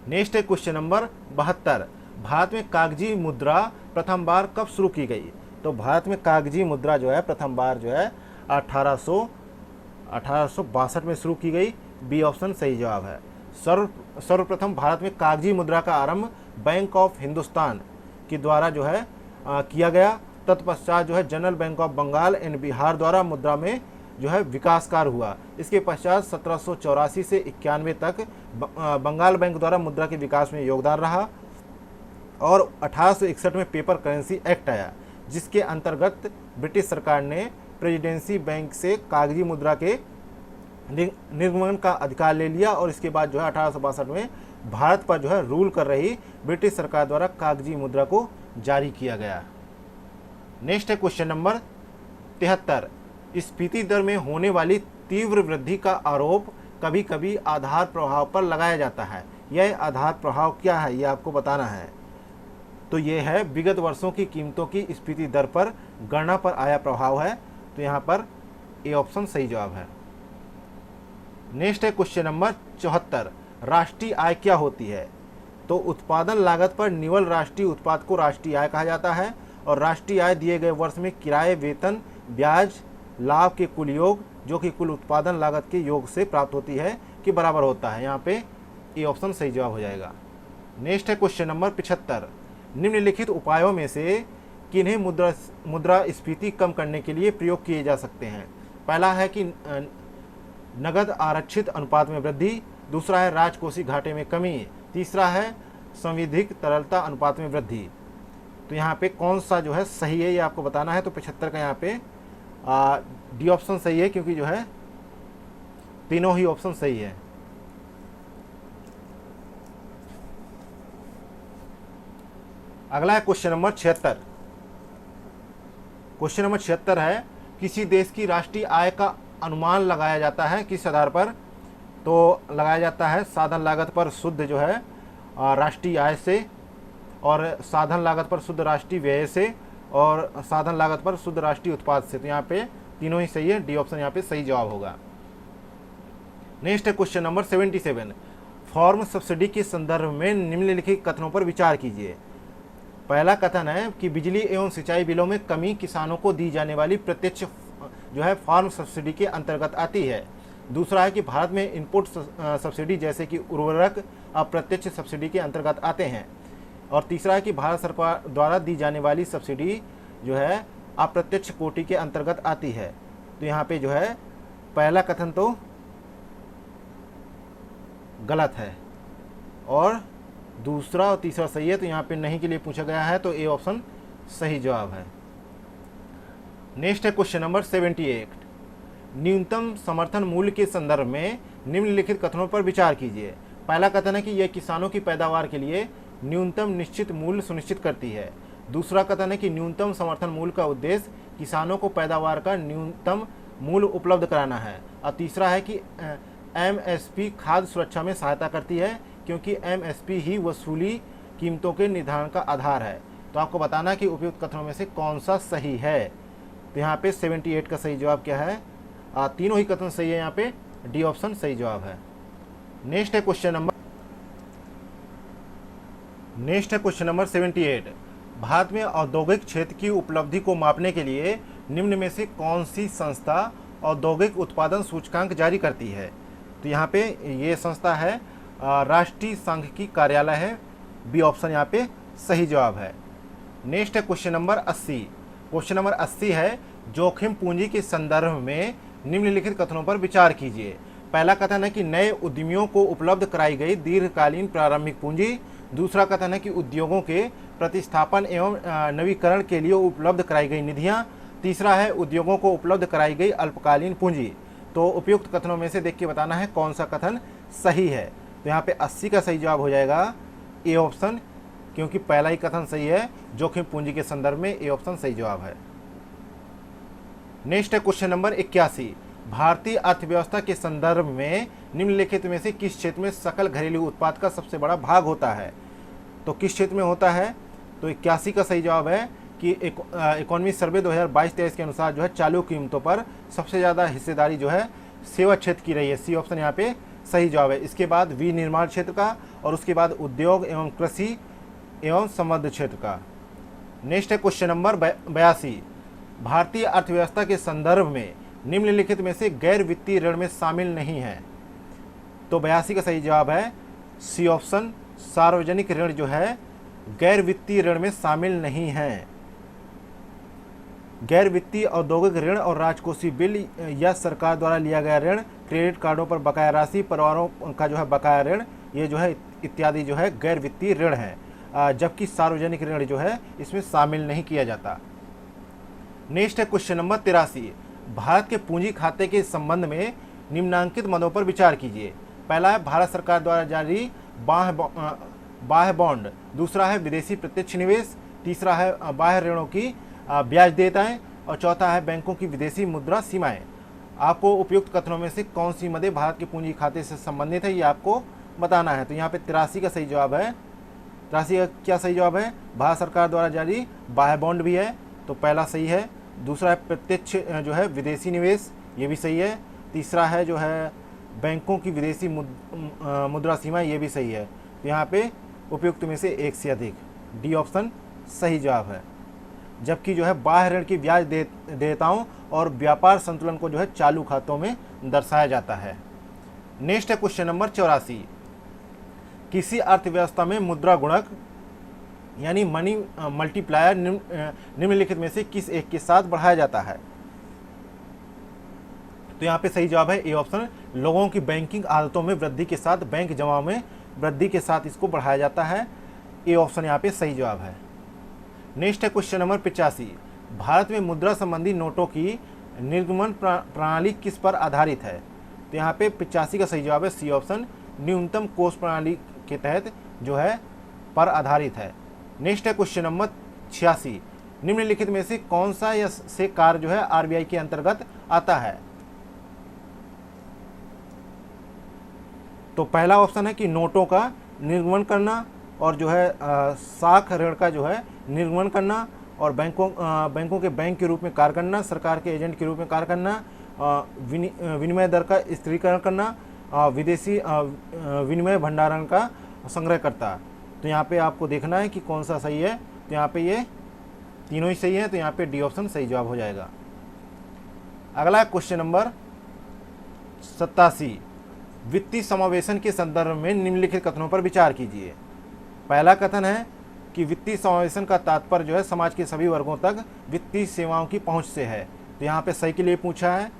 नेक्स्ट है क्वेश्चन नंबर 72, भारत में कागजी मुद्रा प्रथम बार कब शुरू की गई? तो भारत में कागजी मुद्रा जो है प्रथम बार जो है 1862 में शुरू की गई। बी ऑप्शन सही जवाब है। सर्वप्रथम भारत में कागजी मुद्रा का आरंभ बैंक ऑफ हिंदुस्तान के द्वारा जो है किया गया। तत्पश्चात जो है general bank of Bengal and Bihar द्वारा मुद्रा में जो है विकास कार्य हुआ। इसके पश्चात 1784 से 91 तक बंगाल बैंक द्वारा मुद्रा के विकास में योगदान रहा और 1861 में पेपर करेंसी एक्ट आया जिसके अंतर्गत ब्रिटिश सरकार ने प्रेसिडेंसी बैंक से कागजी मुद्रा के निर्गमन का अधिकार ले लिया और इसके बाद जो है 1862 में भारत पर जो है रूल कर रही ब्रिटिश सरकार द्वारा कागजी मुद्रा को जारी किया गया। नेक्स्ट है क्वेश्चन नंबर 73। स्फीति दर में होने वाली तीव्र वृद्धि का आरोप कभी कभी आधार प्रभाव पर लगाया जाता है। यह आधार प्रभाव क्या है, यह आपको बताना है। तो यह है विगत वर्षों की कीमतों की स्फीति दर पर गणना पर आया प्रभाव है। तो यहाँ पर ए ऑप्शन सही जवाब है। नेक्स्ट है क्वेश्चन नंबर 74। राष्ट्रीय आय क्या होती है? तो उत्पादन लागत पर निवल राष्ट्रीय उत्पाद को राष्ट्रीय आय कहा जाता है। और राष्ट्रीय आय दिए गए वर्ष में किराए, वेतन, ब्याज, लाभ के कुल योग जो कि कुल उत्पादन लागत के योग से प्राप्त होती है के बराबर होता है। यहाँ पे ए ऑप्शन सही जवाब हो जाएगा। नेक्स्ट है क्वेश्चन नंबर 75। निम्नलिखित उपायों में से किन्हें मुद्रास्फीति कम करने के लिए प्रयोग किए जा सकते हैं? पहला है कि नगद आरक्षित अनुपात में वृद्धि, दूसरा है राजकोषीय घाटे में कमी, तीसरा है संविधिक तरलता अनुपात में वृद्धि। तो यहाँ पे कौन सा जो है सही है ये आपको बताना है। तो 75 का यहाँ पे डी ऑप्शन सही है, क्योंकि जो है तीनों ही ऑप्शन सही है। अगला है क्वेश्चन नंबर 76। क्वेश्चन नंबर 76 है किसी देश की राष्ट्रीय आय का अनुमान लगाया जाता है किस आधार पर? तो लगाया जाता है साधन लागत पर शुद्ध जो है राष्ट्रीय आय से, और साधन लागत पर शुद्ध राष्ट्रीय व्यय से, और साधन लागत पर शुद्ध राष्ट्रीय उत्पाद से। तो यहाँ पे तीनों ही सही है, डी ऑप्शन यहाँ पे सही जवाब होगा। नेक्स्ट है क्वेश्चन नंबर 77। फॉर्म सब्सिडी के संदर्भ में निम्नलिखित कथनों पर विचार कीजिए। पहला कथन है कि बिजली एवं सिंचाई बिलों में कमी किसानों को दी जाने वाली प्रत्यक्ष जो है फार्म सब्सिडी के अंतर्गत आती है। दूसरा है कि भारत में इनपुट सब्सिडी जैसे कि उर्वरक अप्रत्यक्ष सब्सिडी के अंतर्गत आते हैं। और तीसरा है कि भारत सरकार द्वारा दी जाने वाली सब्सिडी जो है अप्रत्यक्ष कोटि के अंतर्गत आती है। तो यहाँ पे जो है पहला कथन तो गलत है और दूसरा और तीसरा सही है। तो यहाँ पे नहीं के लिए पूछा गया है, तो ए ऑप्शन सही जवाब है। नेक्स्ट है क्वेश्चन नंबर 78। न्यूनतम समर्थन मूल्य के संदर्भ में निम्नलिखित कथनों पर विचार कीजिए। पहला कथन है कि यह किसानों की पैदावार के लिए न्यूनतम निश्चित मूल्य सुनिश्चित करती है। दूसरा कथन है कि न्यूनतम समर्थन मूल्य का उद्देश्य किसानों को पैदावार का न्यूनतम मूल्य उपलब्ध कराना है। और तीसरा है कि एमएसपी खाद्य सुरक्षा में सहायता करती है, क्योंकि एमएसपी ही वसूली कीमतों के निर्धारण का आधार है। तो आपको बताना है कि उपयुक्त कथनों में से कौन सा सही है। तो यहाँ पे 78 का सही जवाब क्या है? तीनों ही कथन सही है, यहाँ पे डी ऑप्शन सही जवाब है। नेक्स्ट है क्वेश्चन नंबर 78। भारत में औद्योगिक क्षेत्र की उपलब्धि को मापने के लिए निम्न में से कौन सी संस्था औद्योगिक उत्पादन सूचकांक जारी करती है? तो यहाँ पे ये संस्था है राष्ट्रीय सांख्यिकी कार्यालय है। बी ऑप्शन यहाँ पे सही जवाब है। नेक्स्ट है क्वेश्चन नंबर 80। क्वेश्चन नंबर 80 है जोखिम पूंजी के संदर्भ में निम्नलिखित कथनों पर विचार कीजिए। पहला कथन है कि नए उद्यमियों को उपलब्ध कराई गई दीर्घकालीन प्रारंभिक पूंजी। दूसरा कथन है कि उद्योगों के प्रतिस्थापन एवं नवीकरण के लिए उपलब्ध कराई गई निधियां। तीसरा है उद्योगों को उपलब्ध कराई गई अल्पकालीन पूंजी। तो उपयुक्त कथनों में से देख के बताना है कौन सा कथन सही है। तो यहाँ पे 80 का सही जवाब हो जाएगा ए ऑप्शन, क्योंकि पहला ही कथन सही है। जोखिम पूंजी के संदर्भ में ए ऑप्शन सही जवाब है। नेक्स्ट है क्वेश्चन नंबर 81। भारतीय अर्थव्यवस्था के संदर्भ में निम्नलिखित में से किस क्षेत्र में सकल घरेलू उत्पाद का सबसे बड़ा भाग होता है? तो किस क्षेत्र में होता है? तो 81 का सही जवाब है कि इकोनॉमी सर्वे 2022-23 के अनुसार जो है चालू कीमतों पर सबसे ज़्यादा हिस्सेदारी जो है सेवा क्षेत्र की रही है। सी ऑप्शन यहाँ पे सही जवाब है। इसके बाद विनिर्माण क्षेत्र का, और उसके बाद उद्योग एवं कृषि एवं संबद्ध क्षेत्र का। नेक्स्ट है क्वेश्चन नंबर 82। भारतीय अर्थव्यवस्था के संदर्भ में निम्नलिखित में से गैर वित्तीय ऋण में शामिल नहीं है। तो 82 का सही जवाब है सी ऑप्शन, सार्वजनिक ऋण जो है गैर वित्तीय ऋण में शामिल नहीं है। गैर वित्तीय औद्योगिक ऋण और राजकोषीय बिल या सरकार द्वारा लिया गया ऋण, क्रेडिट कार्डों पर बकाया राशि, परिवारों का जो है बकाया ऋण, ये जो है इत्यादि जो है गैर वित्तीय ऋण है। जबकि सार्वजनिक ऋण जो है इसमें शामिल नहीं किया जाता। नेक्स्ट है क्वेश्चन नंबर 83। भारत के पूंजी खाते के संबंध में निम्नांकित मदों पर विचार कीजिए। पहला है भारत सरकार द्वारा जारी बाह्य बॉन्ड, दूसरा है विदेशी प्रत्यक्ष निवेश, तीसरा है बाह्य ऋणों की ब्याज देयताएं, और चौथा है बैंकों की विदेशी मुद्रा सीमाएं। आपको उपयुक्त कथनों में से कौन सी मदें भारत के पूंजी खाते से संबंधित है, ये आपको बताना है। तो यहाँ पे 83 का सही जवाब है। 83 का क्या सही जवाब है? भारत सरकार द्वारा जारी बाह्य बॉन्ड भी है, तो पहला सही है। दूसरा है प्रत्यक्ष जो है विदेशी निवेश, ये भी सही है। तीसरा है जो है बैंकों की विदेशी मुद्रा सीमा, ये भी सही है। तो यहाँ पे उपयुक्त में से एक से अधिक, डी ऑप्शन सही जवाब है। जबकि जो है बाह्य ऋण की ब्याज देयताओं और व्यापार संतुलन को जो है चालू खातों में दर्शाया जाता है। नेक्स्ट है क्वेश्चन नंबर 84। किसी अर्थव्यवस्था में मुद्रा गुणक यानी मनी मल्टीप्लायर निम्नलिखित में से किस एक के साथ बढ़ाया जाता है? तो यहाँ पे सही जवाब है ए ऑप्शन, लोगों की बैंकिंग आदतों में वृद्धि के साथ बैंक जमा में वृद्धि के साथ इसको बढ़ाया जाता है। ए ऑप्शन यहाँ पे सही जवाब है। नेक्स्ट है क्वेश्चन नंबर 85। भारत में मुद्रा संबंधी नोटों की निर्गमन प्रणाली किस पर आधारित है? तो यहाँ पे 85 का सही जवाब है सी ऑप्शन, न्यूनतम कोष प्रणाली के तहत जो है पर आधारित है। नेक्स्ट है क्वेश्चन नंबर 86। निम्नलिखित में से कौन सा या से कार्य जो है आरबीआई के अंतर्गत आता है? तो पहला ऑप्शन है कि नोटों का निर्गमन करना और जो है साख ऋण का जो है निर्गमन करना, और बैंकों के बैंक के रूप में कार्य करना, सरकार के एजेंट के रूप में कार्य करना, विनिमय दर का स्थिरीकरण करना, विदेशी विनिमय भंडारण का संग्रह करता। तो यहाँ पे आपको देखना है कि कौन सा सही है। तो यहाँ पे ये तीनों ही सही है, तो यहाँ पे डी ऑप्शन सही जवाब हो जाएगा। अगला क्वेश्चन नंबर 87। वित्तीय समावेशन के संदर्भ में निम्नलिखित कथनों पर विचार कीजिए। पहला कथन है कि वित्तीय समावेशन का तात्पर्य जो है समाज के सभी वर्गों तक वित्तीय सेवाओं की पहुंच से है। तो यहाँ पे सही के लिए पूछा है,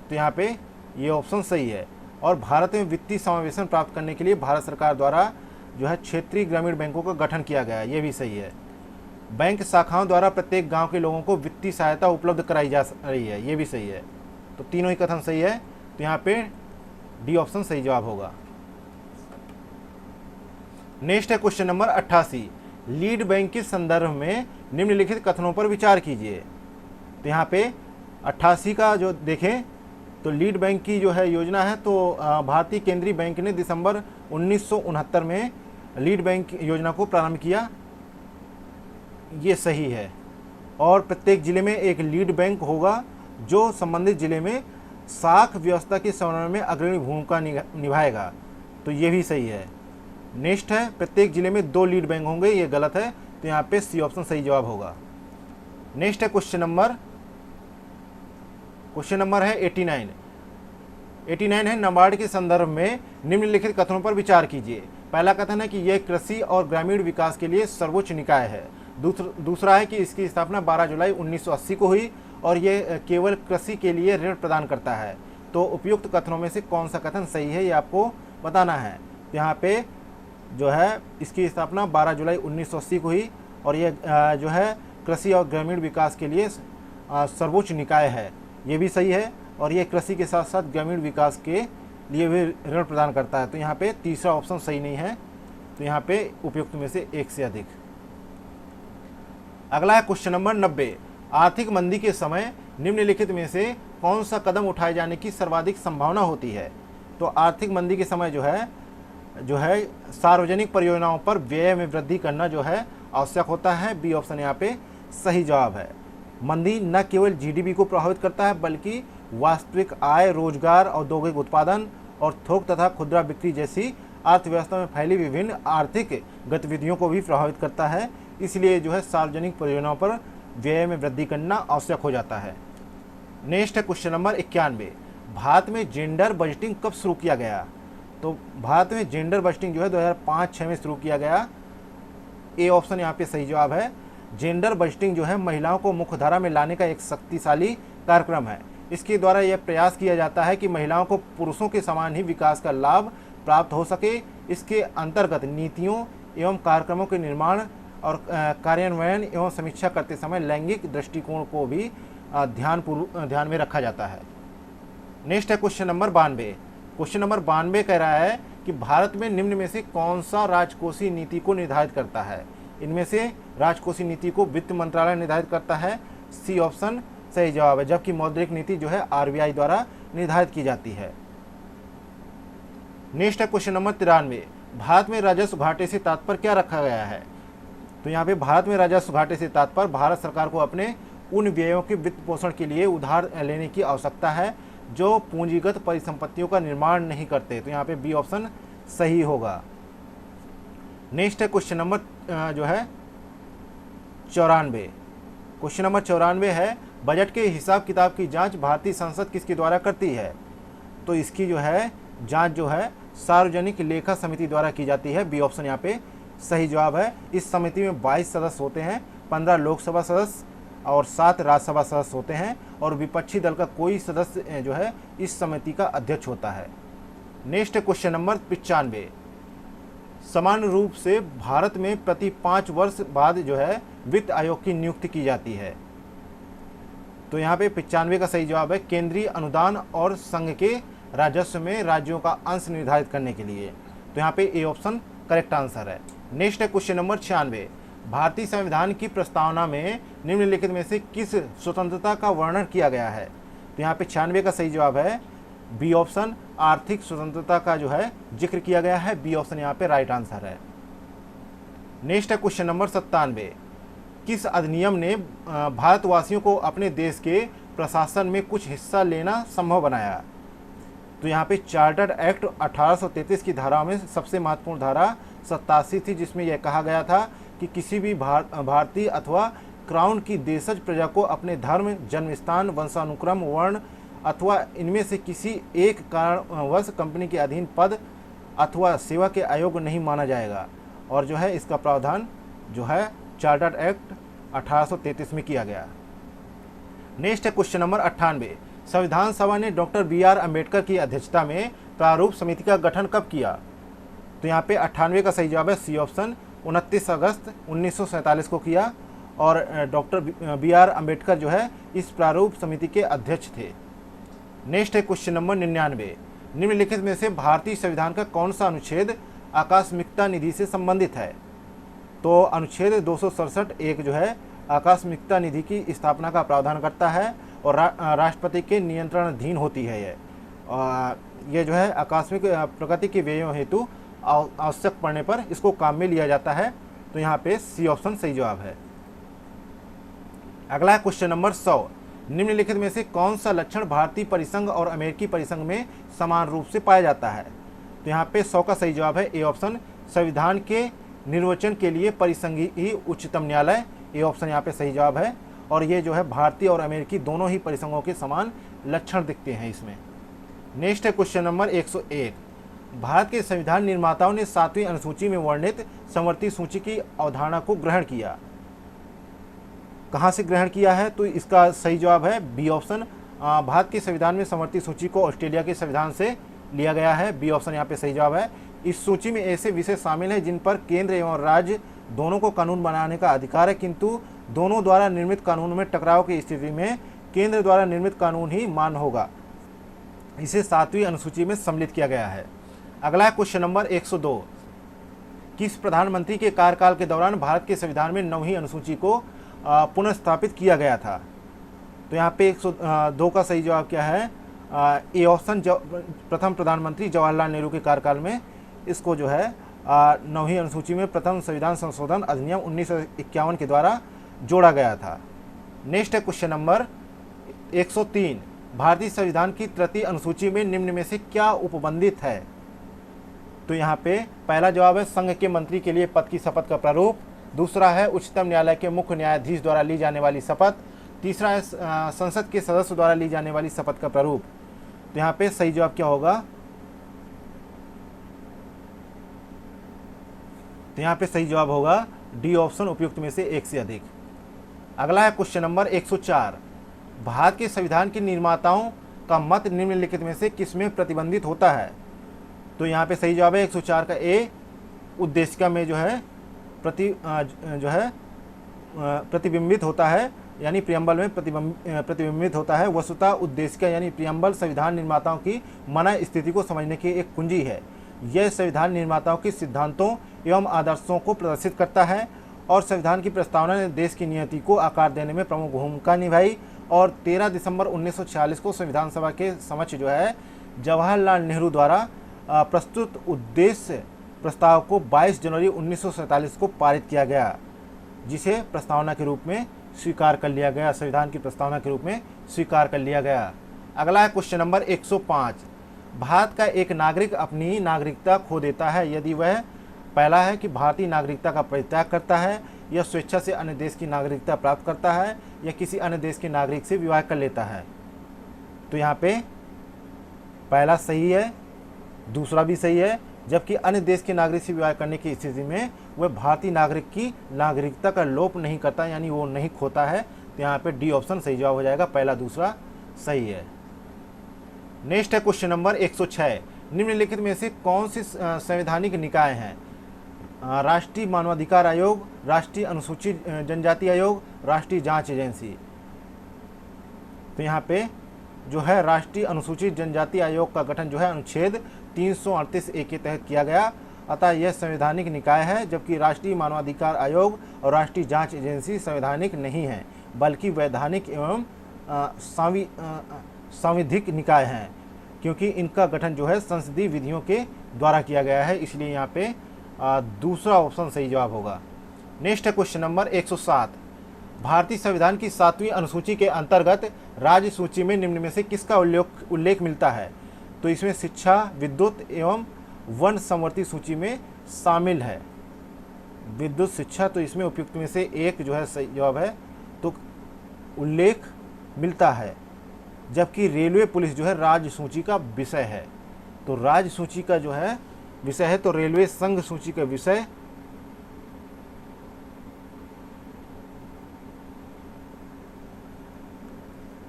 तो यहाँ पे ये ऑप्शन सही है। और भारत में वित्तीय समावेशन प्राप्त करने के लिए भारत सरकार द्वारा जो है क्षेत्रीय ग्रामीण बैंकों का गठन किया गया है, ये भी सही है। बैंक शाखाओं द्वारा प्रत्येक गाँव के लोगों को वित्तीय सहायता उपलब्ध कराई जा रही है, ये भी सही है। तो तीनों ही कथन सही है, तो यहाँ पे डी ऑप्शन सही जवाब होगा। नेक्स्ट है क्वेश्चन नंबर 88। लीड बैंक के संदर्भ में निम्नलिखित कथनों पर विचार कीजिए। तो यहाँ पे 88 का जो देखें तो लीड बैंक की जो है योजना है, तो भारतीय केंद्रीय बैंक ने दिसंबर 1969 में लीड बैंक योजना को प्रारंभ किया, ये सही है। और प्रत्येक जिले में एक लीड बैंक होगा जो संबंधित जिले में साख व्यवस्था के समन्वय में अग्रणी भूमिका निभाएगा, तो ये भी सही है। नेक्स्ट है प्रत्येक जिले में 2 लीड बैंक होंगे, ये गलत है, तो यहाँ पे सी ऑप्शन सही जवाब होगा। नेक्स्ट है क्वेश्चन नंबर है 89। 89 है नाबार्ड के संदर्भ में निम्नलिखित कथनों पर विचार कीजिए। पहला कथन है कि यह कृषि और ग्रामीण विकास के लिए सर्वोच्च निकाय है। दूसरा है कि इसकी स्थापना 12 जुलाई 1980 को हुई और यह केवल कृषि के लिए ऋण प्रदान करता है। तो उपयुक्त कथनों में से कौन सा कथन सही है, ये आपको बताना है। यहाँ पे जो है इसकी स्थापना 12 जुलाई 1980 को हुई और ये जो है कृषि और ग्रामीण विकास के लिए सर्वोच्च निकाय है, ये भी सही है। और ये कृषि के साथ साथ ग्रामीण विकास के लिए भी ऋण प्रदान करता है। तो यहाँ पे तीसरा ऑप्शन सही नहीं है, तो यहाँ पे उपयुक्त में से एक से अधिक। अगला है क्वेश्चन नंबर 90। आर्थिक मंदी के समय निम्नलिखित में से कौन सा कदम उठाए जाने की सर्वाधिक संभावना होती है? तो आर्थिक मंदी के समय जो है सार्वजनिक परियोजनाओं पर व्यय में वृद्धि करना जो है आवश्यक होता है। बी ऑप्शन यहाँ पे सही जवाब है। मंदी न केवल जीडीपी को प्रभावित करता है बल्कि वास्तविक आय, रोजगार, औद्योगिक उत्पादन और थोक तथा खुदरा बिक्री जैसी अर्थव्यवस्था में फैली विभिन्न आर्थिक गतिविधियों को भी प्रभावित करता है। इसलिए जो है सार्वजनिक परियोजनाओं पर व्यय में वृद्धि करना आवश्यक हो जाता है। नेक्स्ट है क्वेश्चन नंबर 91। भारत में जेंडर बजटिंग कब शुरू किया गया? तो भारत में जेंडर बजटिंग जो है 2005-06 में शुरू किया गया। ए ऑप्शन यहाँ पे सही जवाब है। जेंडर बजटिंग जो है महिलाओं को मुख्यधारा में लाने का एक शक्तिशाली कार्यक्रम है। इसके द्वारा यह प्रयास किया जाता है कि महिलाओं को पुरुषों के समान ही विकास का लाभ प्राप्त हो सके। इसके अंतर्गत नीतियों एवं कार्यक्रमों के निर्माण और कार्यान्वयन एवं समीक्षा करते समय लैंगिक दृष्टिकोण को भी ध्यान में रखा जाता है। नेक्स्ट है क्वेश्चन नंबर 92। क्वेश्चन नंबर 92 कह रहा है कि भारत में निम्न में से कौन सा राजकोषीय नीति को निर्धारित करता है। इनमें से राजकोषीय नीति को वित्त मंत्रालय निर्धारित करता है, सी ऑप्शन सही जवाब है, जबकि मौद्रिक नीति जो है आरबीआई द्वारा निर्धारित की जाती है। नेक्स्ट है क्वेश्चन नंबर 93, भारत में राजस्व घाटे से तात्पर्य क्या रखा गया है। तो यहाँ पे भारत में राजस्व घाटे से तात्पर्य भारत सरकार को अपने उन व्ययों के वित्त पोषण के लिए उधार लेने की आवश्यकता है जो पूंजीगत परिसंपत्तियों का निर्माण नहीं करते। तो यहाँ पे बी ऑप्शन सही होगा। नेक्स्ट है क्वेश्चन नंबर जो है 94। क्वेश्चन नंबर 94 है, बजट के हिसाब किताब की जांच भारतीय संसद किसके द्वारा करती है। तो इसकी जो है जांच जो है सार्वजनिक लेखा समिति द्वारा की जाती है, बी ऑप्शन यहाँ पे सही जवाब है। इस समिति में 22 सदस्य होते हैं, 15 लोकसभा सदस्य और 7 राज्यसभा सदस्य होते हैं, और विपक्षी दल का कोई सदस्य जो है इस समिति का अध्यक्ष होता है। नेक्स्ट क्वेश्चन नंबर 95, समान रूप से भारत में प्रति 5 वर्ष बाद जो है वित्त आयोग की नियुक्ति की जाती है। तो यहाँ पे 95 का सही जवाब है, केंद्रीय अनुदान और संघ के राजस्व में राज्यों का अंश निर्धारित करने के लिए। तो यहाँ पे ए ऑप्शन करेक्ट आंसर है। नेक्स्ट है क्वेश्चन नंबर 96, भारतीय संविधान की प्रस्तावना में निम्नलिखित में से किस स्वतंत्रता का वर्णन किया गया है। तो यहाँ पे 96 का सही जवाब है, बी ऑप्शन आर्थिक स्वतंत्रता का जो है जिक्र किया गया है, बी ऑप्शन यहाँ पे राइट आंसर है। नेक्स्ट है क्वेश्चन नंबर 97, किस अधिनियम ने भारतवासियों को अपने देश के प्रशासन में कुछ हिस्सा लेना संभव बनाया। तो यहाँ पे चार्टर्ड एक्ट 1833 की धाराओं में सबसे महत्वपूर्ण धारा 87 थी, जिसमें यह कहा गया था कि किसी भी भारतीय अथवा क्राउन की देशज प्रजा को अपने धर्म, जन्मस्थान, वंशानुक्रम, वर्ण अथवा इनमें से किसी एक कारणवश कंपनी के अधीन पद अथवा सेवा के अयोग्य नहीं माना जाएगा। और जो है इसका प्रावधान जो है चार्टर्ड एक्ट 1833 में किया गया। नेक्स्ट है क्वेश्चन नंबर 98, संविधान सभा ने डॉक्टर बी.आर. अम्बेडकर की अध्यक्षता में प्रारूप समिति का गठन कब किया। तो यहाँ पे 98 का सही जवाब है, सी ऑप्शन 29 अगस्त 1947 को किया, और डॉक्टर बी.आर. अम्बेडकर जो है इस प्रारूप समिति के अध्यक्ष थे। नेक्स्ट है क्वेश्चन नंबर 99, निम्नलिखित में से भारतीय संविधान का कौन सा अनुच्छेद आकस्मिकता निधि से संबंधित है। तो अनुच्छेद 267 एक जो है आकस्मिकता निधि की स्थापना का प्रावधान करता है और राष्ट्रपति के नियंत्रणाधीन होती है। ये जो है आकस्मिक प्रकृति के व्ययों हेतु आवश्यक पड़ने पर इसको काम में लिया जाता है। तो यहाँ पे सी ऑप्शन सही जवाब है। अगला है क्वेश्चन नंबर 100, निम्नलिखित में से कौन सा लक्षण भारतीय परिसंघ और अमेरिकी परिसंघ में समान रूप से पाया जाता है। तो यहाँ पे 100 का सही जवाब है, ए ऑप्शन संविधान के निर्वचन के लिए परिसंघीय उच्चतम न्यायालय, ए ऑप्शन यहाँ पे सही जवाब है। और ये जो है भारतीय और अमेरिकी दोनों ही परिसंघों के समान लक्षण दिखते हैं इसमें। नेक्स्ट है क्वेश्चन नंबर 101, भारत के संविधान निर्माताओं ने 7वीं अनुसूची में वर्णित समवर्ती सूची की अवधारणा को ग्रहण किया। कहाँ से ग्रहण किया है। तो इसका सही जवाब है बी ऑप्शन, भारत के संविधान में समवर्ती सूची को ऑस्ट्रेलिया के संविधान से लिया गया है, बी ऑप्शन यहाँ पे सही जवाब है। इस सूची में ऐसे विषय शामिल हैं जिन पर केंद्र एवं राज्य दोनों को कानून बनाने का अधिकार है, किंतु दोनों द्वारा निर्मित कानून में टकराव की स्थिति में केंद्र द्वारा निर्मित कानून ही मान्य होगा। इसे 7वीं अनुसूची में सम्मिलित किया गया है। अगला है क्वेश्चन नंबर 102, किस प्रधानमंत्री के कार्यकाल के दौरान भारत के संविधान में 9वीं अनुसूची को पुनर्स्थापित किया गया था। तो यहाँ पे 102 का सही जवाब क्या है, ए ऑप्शन प्रथम प्रधानमंत्री जवाहरलाल नेहरू के कार्यकाल में इसको जो है 9वीं अनुसूची में प्रथम संविधान संशोधन अधिनियम 1951 के द्वारा जोड़ा गया था। नेक्स्ट है क्वेश्चन नंबर 103, भारतीय संविधान की तृतीय अनुसूची में निम्न में से क्या उपबंधित है। तो यहाँ पे पहला जवाब है संघ के मंत्री के लिए पद की शपथ का प्रारूप, दूसरा है उच्चतम न्यायालय के मुख्य न्यायाधीश द्वारा ली जाने वाली शपथ, तीसरा है संसद के सदस्य द्वारा ली जाने वाली शपथ का प्रारूप। तो यहाँ पे सही जवाब क्या होगा, तो यहाँ पे सही जवाब होगा डी ऑप्शन उपयुक्त में से एक से अधिक। अगला है क्वेश्चन नंबर 104, भारत के संविधान के निर्माताओं का मत निम्नलिखित में से किसमें प्रतिबंधित होता है। तो यहाँ पे सही जवाब है 104 का ए, उद्देशिका में जो है प्रतिबिंबित होता है, यानी प्रियम्बल में प्रतिबिंबित होता है। वस्तुतः उद्देशिका यानी प्रियम्बल संविधान निर्माताओं की मना स्थिति को समझने की एक कुंजी है। यह संविधान निर्माताओं के सिद्धांतों एवं आदर्शों को प्रदर्शित करता है और संविधान की प्रस्तावना ने देश की नियति को आकार देने में प्रमुख भूमिका निभाई। और 13 दिसंबर 1946 को संविधान सभा के समक्ष जो है जवाहरलाल नेहरू द्वारा प्रस्तुत उद्देश्य प्रस्ताव को 22 जनवरी 1947 को पारित किया गया, जिसे प्रस्तावना के रूप में स्वीकार कर लिया गया, संविधान की प्रस्तावना के रूप में स्वीकार कर लिया गया। अगला है क्वेश्चन नंबर 105। भारत का एक नागरिक अपनी नागरिकता खो देता है यदि वह, पहला है कि भारतीय नागरिकता का परित्याग करता है, या स्वेच्छा से अन्य देश की नागरिकता प्राप्त करता है, या किसी अन्य देश के नागरिक से विवाह कर लेता है। तो यहाँ पे पहला सही है, दूसरा भी सही है, जबकि अन्य देश के नागरिक से विवाह करने की स्थिति में वह भारतीय नागरिक की नागरिकता का लोप नहीं करता, यानी वो नहीं खोता है। तो यहाँ पे डी ऑप्शन सही जवाब हो जाएगा, पहला दूसरा सही है। नेक्स्ट है क्वेश्चन नंबर 106। निम्नलिखित में से कौन सी संवैधानिक निकाय हैं? राष्ट्रीय मानवाधिकार आयोग, राष्ट्रीय अनुसूचित जनजाति आयोग, राष्ट्रीय जांच एजेंसी। तो यहाँ पे जो है राष्ट्रीय अनुसूचित जनजाति आयोग का गठन जो है अनुच्छेद 338A के तहत किया गया, अतः यह संवैधानिक निकाय है, जबकि राष्ट्रीय मानवाधिकार आयोग और राष्ट्रीय जांच एजेंसी संवैधानिक नहीं है, बल्कि वैधानिक एवं संविधिक निकाय हैं, क्योंकि इनका गठन जो है संसदीय विधियों के द्वारा किया गया है, इसलिए यहाँ पे दूसरा ऑप्शन सही जवाब होगा। नेक्स्ट है क्वेश्चन नंबर 107। भारतीय संविधान की 7वीं अनुसूची के अंतर्गत राज्य सूची में निम्न में से किसका उल्लेख मिलता है? तो इसमें शिक्षा, विद्युत एवं वन संवर्ती सूची में शामिल है। विद्युत, शिक्षा, तो इसमें उपयुक्त में से एक जो है सही जवाब है, तो उल्लेख मिलता है, जबकि रेलवे पुलिस जो है राज्य सूची का विषय है। तो राज्य सूची का जो है विषय है, तो रेलवे संघ सूची का विषय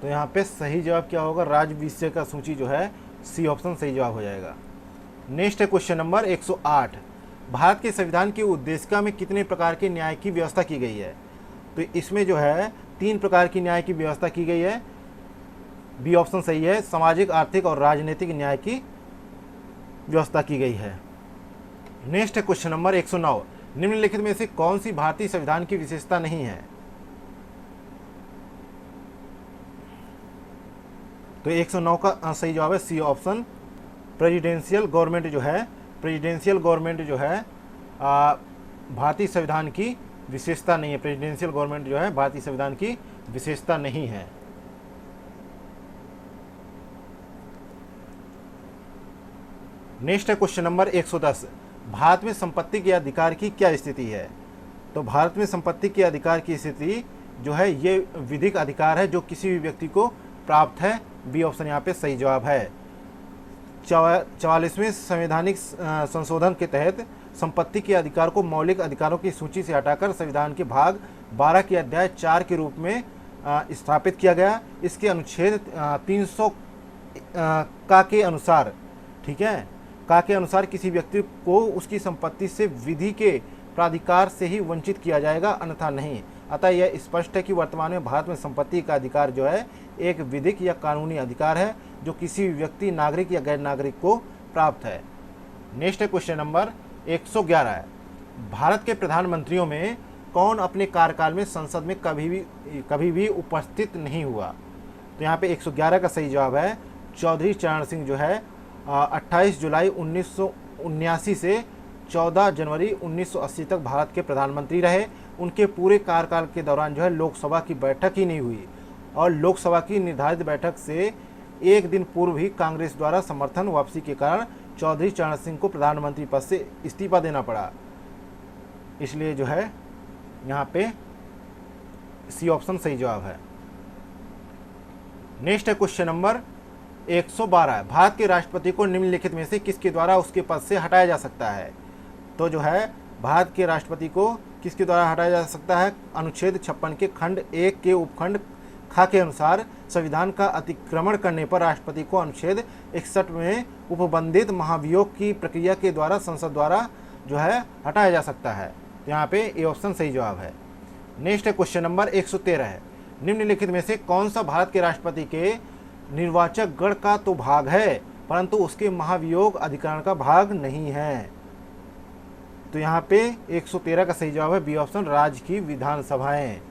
तो यहाँ पे सही जवाब क्या होगा? राज्य विषय का सूची जो है सी ऑप्शन सही जवाब हो जाएगा। नेक्स्ट है क्वेश्चन नंबर 108। भारत के संविधान की उद्देशिका में कितने प्रकार के न्याय की व्यवस्था की गई है? तो इसमें जो है 3 प्रकार की न्याय की व्यवस्था की गई है, बी ऑप्शन सही है। सामाजिक, आर्थिक और राजनीतिक न्याय की व्यवस्था की गई है। नेक्स्ट है क्वेश्चन नंबर 109। निम्नलिखित में से कौन सी भारतीय संविधान की विशेषता नहीं है? तो 109 का सही जवाब है सी ऑप्शन। प्रेसिडेंशियल गवर्नमेंट जो है, प्रेसिडेंशियल गवर्नमेंट जो है भारतीय संविधान की विशेषता नहीं है। प्रेसिडेंशियल गवर्नमेंट जो है भारतीय संविधान की विशेषता नहीं है। नेक्स्ट है क्वेश्चन नंबर 110। भारत में संपत्ति के अधिकार की क्या स्थिति है? तो भारत में संपत्ति के अधिकार की स्थिति जो है ये विधिक अधिकार है जो किसी भी व्यक्ति को प्राप्त है। बी ऑप्शन यहाँ पे सही जवाब है। 44वें संवैधानिक संशोधन के तहत संपत्ति के अधिकार को मौलिक अधिकारों की सूची से हटाकर संविधान के भाग 12 के अध्याय 4 के रूप में स्थापित किया गया। इसके अनुच्छेद 300 का के अनुसार, ठीक है, का के अनुसार किसी व्यक्ति को उसकी संपत्ति से विधि के प्राधिकार से ही वंचित किया जाएगा, अन्यथा नहीं। अतः यह स्पष्ट है कि वर्तमान में भारत में संपत्ति का अधिकार जो है एक विधिक या कानूनी अधिकार है जो किसी भी व्यक्ति, नागरिक या गैर नागरिक को प्राप्त है। नेक्स्ट है क्वेश्चन नंबर 111 है। भारत के प्रधानमंत्रियों में कौन अपने कार्यकाल में संसद में कभी भी उपस्थित नहीं हुआ? तो यहाँ पे 111 का सही जवाब है चौधरी चरण सिंह जो है 28 जुलाई 1979 से 14 जनवरी 1980 तक भारत के प्रधानमंत्री रहे। उनके पूरे कार्यकाल के दौरान जो है लोकसभा की बैठक ही नहीं हुई और लोकसभा की निर्धारित बैठक से एक दिन पूर्व ही कांग्रेस द्वारा समर्थन वापसी के कारण चौधरी चरण सिंह को प्रधानमंत्री पद से इस्तीफा देना पड़ा। इसलिए जो है यहाँ पे सी ऑप्शन सही जवाब है। नेक्स्ट है क्वेश्चन नंबर 112। भारत के राष्ट्रपति को निम्नलिखित में से किसके द्वारा उसके पद से हटाया जा सकता है? तो जो है भारत के राष्ट्रपति को किसके द्वारा हटाया जा सकता है? अनुच्छेद 56 के खंड 1 के उपखंड ख के अनुसार संविधान का अतिक्रमण करने पर राष्ट्रपति को अनुच्छेद 61 में उपबंधित महाभियोग की प्रक्रिया के द्वारा संसद द्वारा जो है हटाया जा सकता है। तो यहाँ पे ए ऑप्शन सही जवाब है। नेक्स्ट है क्वेश्चन नंबर 113 है। निम्नलिखित में से कौन सा भारत के राष्ट्रपति के निर्वाचक गण का तो भाग है परंतु उसके महाभियोग अधिकरण का भाग नहीं है। तो यहाँ पे 113 का सही जवाब है बी ऑप्शन, राज्य की विधानसभाएं।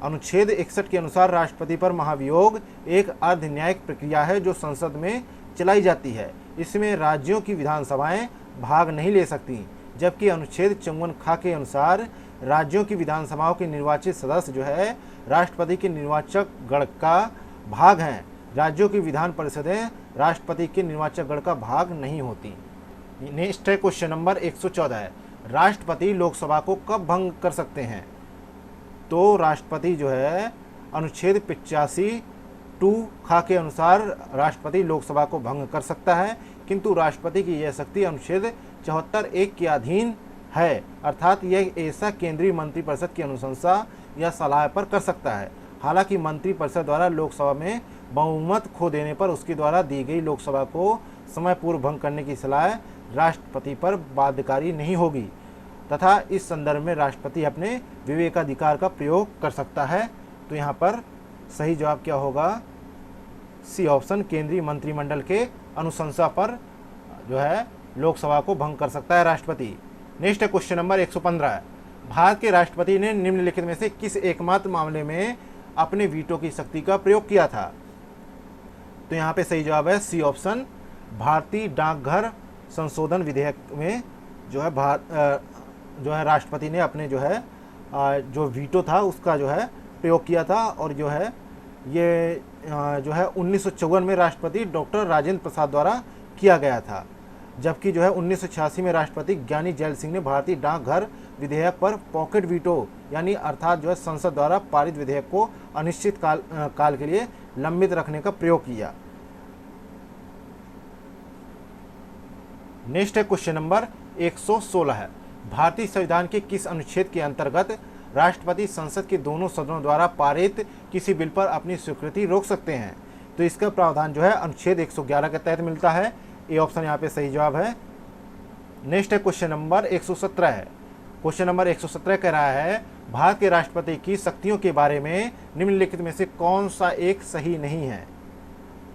अनुच्छेद 61 के अनुसार राष्ट्रपति पर महाभियोग एक अर्ध न्यायिक प्रक्रिया है जो संसद में चलाई जाती है। इसमें राज्यों की विधानसभाएं भाग नहीं ले सकती, जबकि अनुच्छेद 54 खा के अनुसार राज्यों की विधानसभाओं के निर्वाचित सदस्य जो है राष्ट्रपति के निर्वाचक गण का भाग हैं। राज्यों की विधान परिषदें राष्ट्रपति के निर्वाचक गण का भाग नहीं होती। नेक्स्ट है क्वेश्चन नंबर 114 है, राष्ट्रपति लोकसभा को कब भंग कर सकते हैं? तो राष्ट्रपति जो है अनुच्छेद 85 2 खा के अनुसार राष्ट्रपति लोकसभा को भंग कर सकता है, किंतु राष्ट्रपति की यह शक्ति अनुच्छेद 74 1 के अधीन है, अर्थात यह ऐसा केंद्रीय मंत्रिपरिषद की अनुशंसा या सलाह पर कर सकता है। हालांकि मंत्रिपरिषद द्वारा लोकसभा में बहुमत खो देने पर उसके द्वारा दी गई लोकसभा को समय पूर्व भंग करने की सलाह राष्ट्रपति पर बाध्यकारी नहीं होगी तथा इस संदर्भ में राष्ट्रपति अपने विवेकाधिकार का प्रयोग कर सकता है। तो यहाँ पर सही जवाब क्या होगा? सी ऑप्शन, केंद्रीय मंत्रिमंडल के अनुशंसा पर जो है लोकसभा को भंग कर सकता है राष्ट्रपति। नेक्स्ट है क्वेश्चन नंबर 115, भारत के राष्ट्रपति ने निम्नलिखित में से किस एकमात्र मामले में अपने वीटो की शक्ति का प्रयोग किया था? तो यहाँ पे सही जवाब है सी ऑप्शन, भारतीय डाकघर संशोधन विधेयक में जो है राष्ट्रपति ने अपने जो वीटो था उसका जो है प्रयोग किया था। और जो है ये जो है 1954 में राष्ट्रपति डॉक्टर राजेंद्र प्रसाद द्वारा किया गया था, जबकि जो है 1986 में राष्ट्रपति ज्ञानी जैल सिंह ने भारतीय डाकघर विधेयक पर पॉकेट वीटो यानी अर्थात जो है संसद द्वारा पारित विधेयक को अनिश्चित काल के लिए लंबित रखने का प्रयोग किया। नेक्स्ट है क्वेश्चन नंबर 116 है, भारतीय संविधान के किस अनुच्छेद के अंतर्गत राष्ट्रपति संसद के दोनों सदनों द्वारा पारित किसी बिल पर अपनी स्वीकृति रोक सकते हैं? तो इसका प्रावधान जो है अनुच्छेद 111 के तहत मिलता है। ए ऑप्शन यहाँ पे सही जवाब है। नेक्स्ट है क्वेश्चन नंबर 117 है, क्वेश्चन नंबर 117 कह रहा है, भारत के राष्ट्रपति की शक्तियों के बारे में निम्नलिखित में से कौन सा एक सही नहीं है?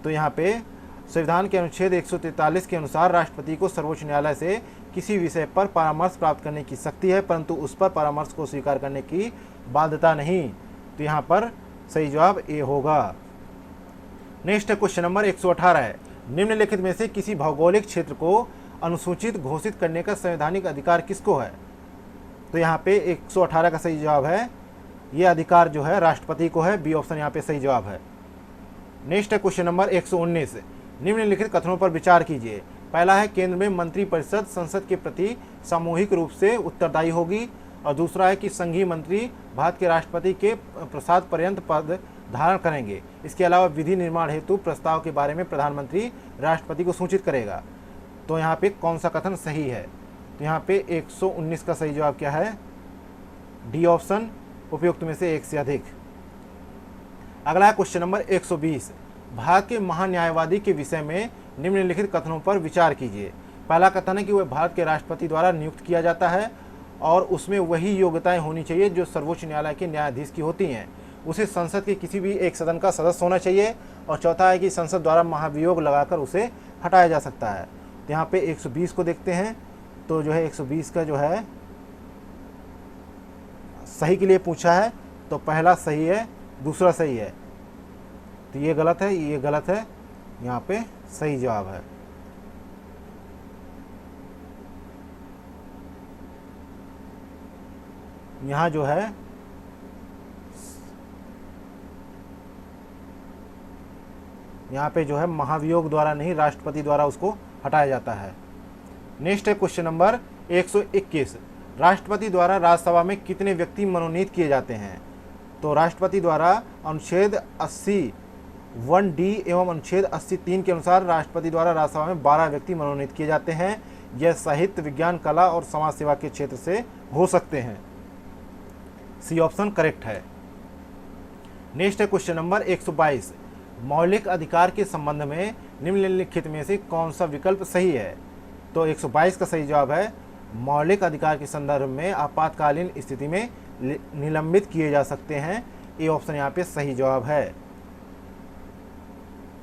तो यहाँ पे संविधान के अनुच्छेद 143 के अनुसार राष्ट्रपति को सर्वोच्च न्यायालय से किसी विषय पर परामर्श प्राप्त करने की शक्ति है, परंतु उस पर परामर्श को स्वीकार करने की बाध्यता नहीं। तो यहाँ पर सही जवाब ए होगा। नेक्स्ट है क्वेश्चन नंबर 118 है, निम्नलिखित में से किसी भौगोलिक क्षेत्र को अनुसूचित घोषित करने का संवैधानिक अधिकार किसको है? तो यहाँ पे 118 का सही जवाब है, ये अधिकार जो है राष्ट्रपति को है। बी ऑप्शन यहाँ पे सही जवाब है। नेक्स्ट है क्वेश्चन नंबर 119, निम्नलिखित कथनों पर विचार कीजिए। पहला है, केंद्र में मंत्रिपरिषद संसद के प्रति सामूहिक रूप से उत्तरदायी होगी, और दूसरा है कि संघीय मंत्री भारत के राष्ट्रपति के प्रसाद पर्यंत पद धारण करेंगे। इसके अलावा विधि निर्माण हेतु प्रस्ताव के बारे में प्रधानमंत्री राष्ट्रपति को सूचित करेगा। तो यहाँ पे कौन सा कथन सही है? तो यहाँ पे 119 का सही जवाब क्या है? डी ऑप्शन, उपयुक्त में से एक से अधिक। अगला है क्वेश्चन नंबर 120, भारत के महान्यायवादी के विषय में निम्नलिखित कथनों पर विचार कीजिए। पहला कथन है कि वह भारत के राष्ट्रपति द्वारा नियुक्त किया जाता है और उसमें वही योग्यताएं होनी चाहिए जो सर्वोच्च न्यायालय के न्यायाधीश की होती हैं। उसे संसद के किसी भी एक सदन का सदस्य होना चाहिए। और चौथा है कि संसद द्वारा महाभियोग लगाकर उसे हटाया जा सकता है। तो यहाँ पे 120 को देखते हैं। तो जो है 120 का जो है सही के लिए पूछा है, तो पहला सही है, दूसरा सही है, तो ये गलत है, ये गलत है, यहाँ पे सही जवाब है। यहाँ जो है यहाँ पे जो है महाभियोग द्वारा नहीं, राष्ट्रपति द्वारा उसको हटाया जाता है। नेक्स्ट है क्वेश्चन नंबर 121, राष्ट्रपति द्वारा राज्यसभा में कितने व्यक्ति मनोनीत किए जाते हैं? तो राष्ट्रपति द्वारा अनुच्छेद 80(1) डी एवं अनुच्छेद 83 के अनुसार राष्ट्रपति द्वारा राज्यसभा में 12 व्यक्ति मनोनीत किए जाते हैं। यह साहित्य, विज्ञान, कला और समाज सेवा के क्षेत्र से हो सकते हैं। सी ऑप्शन करेक्ट है। नेक्स्ट है क्वेश्चन नंबर 122, मौलिक अधिकार के संबंध में निम्नलिखित में से कौन सा विकल्प सही है? तो 122 का सही जवाब है, मौलिक अधिकार के संदर्भ में आपातकालीन स्थिति में निलंबित किए जा सकते हैं। ए ऑप्शन यहाँ पे सही जवाब है।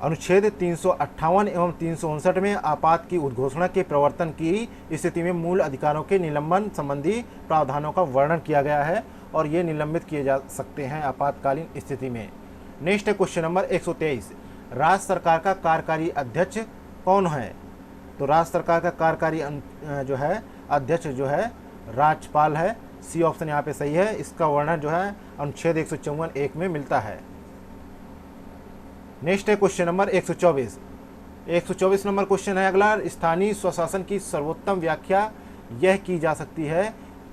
अनुच्छेद 358 एवं 359 में आपात की उद्घोषणा के प्रवर्तन की स्थिति में मूल अधिकारों के निलंबन संबंधी प्रावधानों का वर्णन किया गया है और ये निलंबित किए जा सकते हैं आपातकालीन स्थिति में। नेक्स्ट है क्वेश्चन नंबर 123, राज्य सरकार का कार्यकारी अध्यक्ष कौन है? तो राज्य सरकार का कार्यकारी जो है अध्यक्ष जो है राज्यपाल है। सी ऑप्शन यहाँ पे सही है। इसका वर्णन जो है अनुच्छेद 154(1) में मिलता है। नेक्स्ट है क्वेश्चन नंबर 124। 124 नंबर क्वेश्चन है अगला, स्थानीय स्वशासन की सर्वोत्तम व्याख्या यह की जा सकती है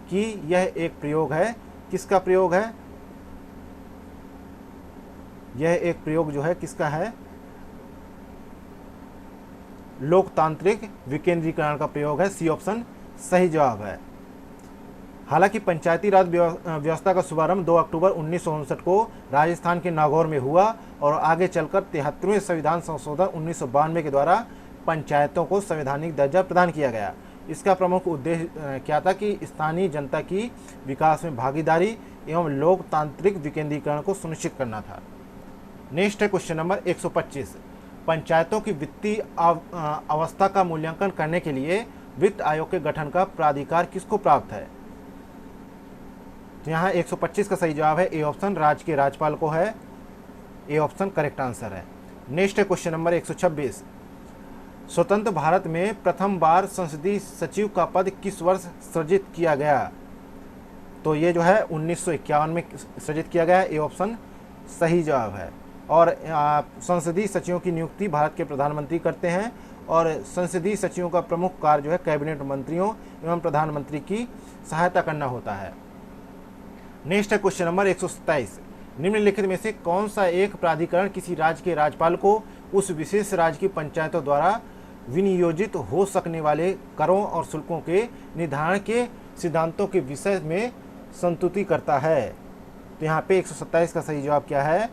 कि यह एक प्रयोग है। किसका प्रयोग है? यह एक प्रयोग जो है किसका है? लोकतांत्रिक विकेंद्रीकरण का प्रयोग है। सी ऑप्शन सही जवाब है। हालांकि पंचायती राज व्यवस्था का शुभारंभ 2 अक्टूबर 1959 को राजस्थान के नागौर में हुआ और आगे चलकर 73वें संविधान संशोधन 1992 के द्वारा पंचायतों को संवैधानिक दर्जा प्रदान किया गया। इसका प्रमुख उद्देश्य क्या था कि स्थानीय जनता की विकास में भागीदारी एवं लोकतांत्रिक विकेंद्रीकरण को सुनिश्चित करना था। नेक्स्ट है क्वेश्चन नंबर 125, पंचायतों की वित्तीय अवस्था का मूल्यांकन करने के लिए वित्त आयोग के गठन का प्राधिकार किसको प्राप्त है? तो यहाँ 125 का सही जवाब है ए ऑप्शन, राज्य के राज्यपाल को है। ए ऑप्शन करेक्ट आंसर है। नेक्स्ट है क्वेश्चन नंबर 126, स्वतंत्र भारत में प्रथम बार संसदीय सचिव का पद किस वर्ष सृजित किया गया? तो ये जो है 1951 में सृजित किया गया। ए ऑप्शन सही जवाब है। और संसदीय सचिवों की नियुक्ति भारत के प्रधानमंत्री करते हैं और संसदीय सचिवों का प्रमुख कार्य जो है कैबिनेट मंत्रियों एवं प्रधानमंत्री की सहायता करना होता है। नेक्स्ट है क्वेश्चन नंबर 127, निम्नलिखित में से कौन सा एक प्राधिकरण किसी राज्य के राज्यपाल को उस विशेष राज्य की पंचायतों द्वारा विनियोजित हो सकने वाले करों और शुल्कों के निर्धारण के सिद्धांतों के विषय में संतुति करता है? तो यहाँ पे 127 का सही जवाब क्या है?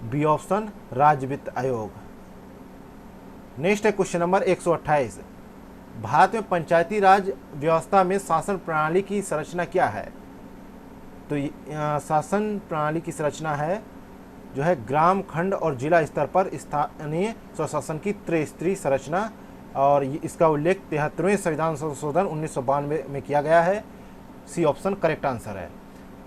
बी ऑप्शन, राज्य वित्त आयोग। नेक्स्ट है क्वेश्चन नंबर 128, भारत में पंचायती राज व्यवस्था में शासन प्रणाली की संरचना क्या है? तो शासन प्रणाली की संरचना है जो है ग्राम, खंड और जिला स्तर पर स्थानीय स्वशासन की त्रिस्तरीय संरचना, और इसका उल्लेख 73वें संविधान संशोधन 1992 में किया गया है। सी ऑप्शन करेक्ट आंसर है।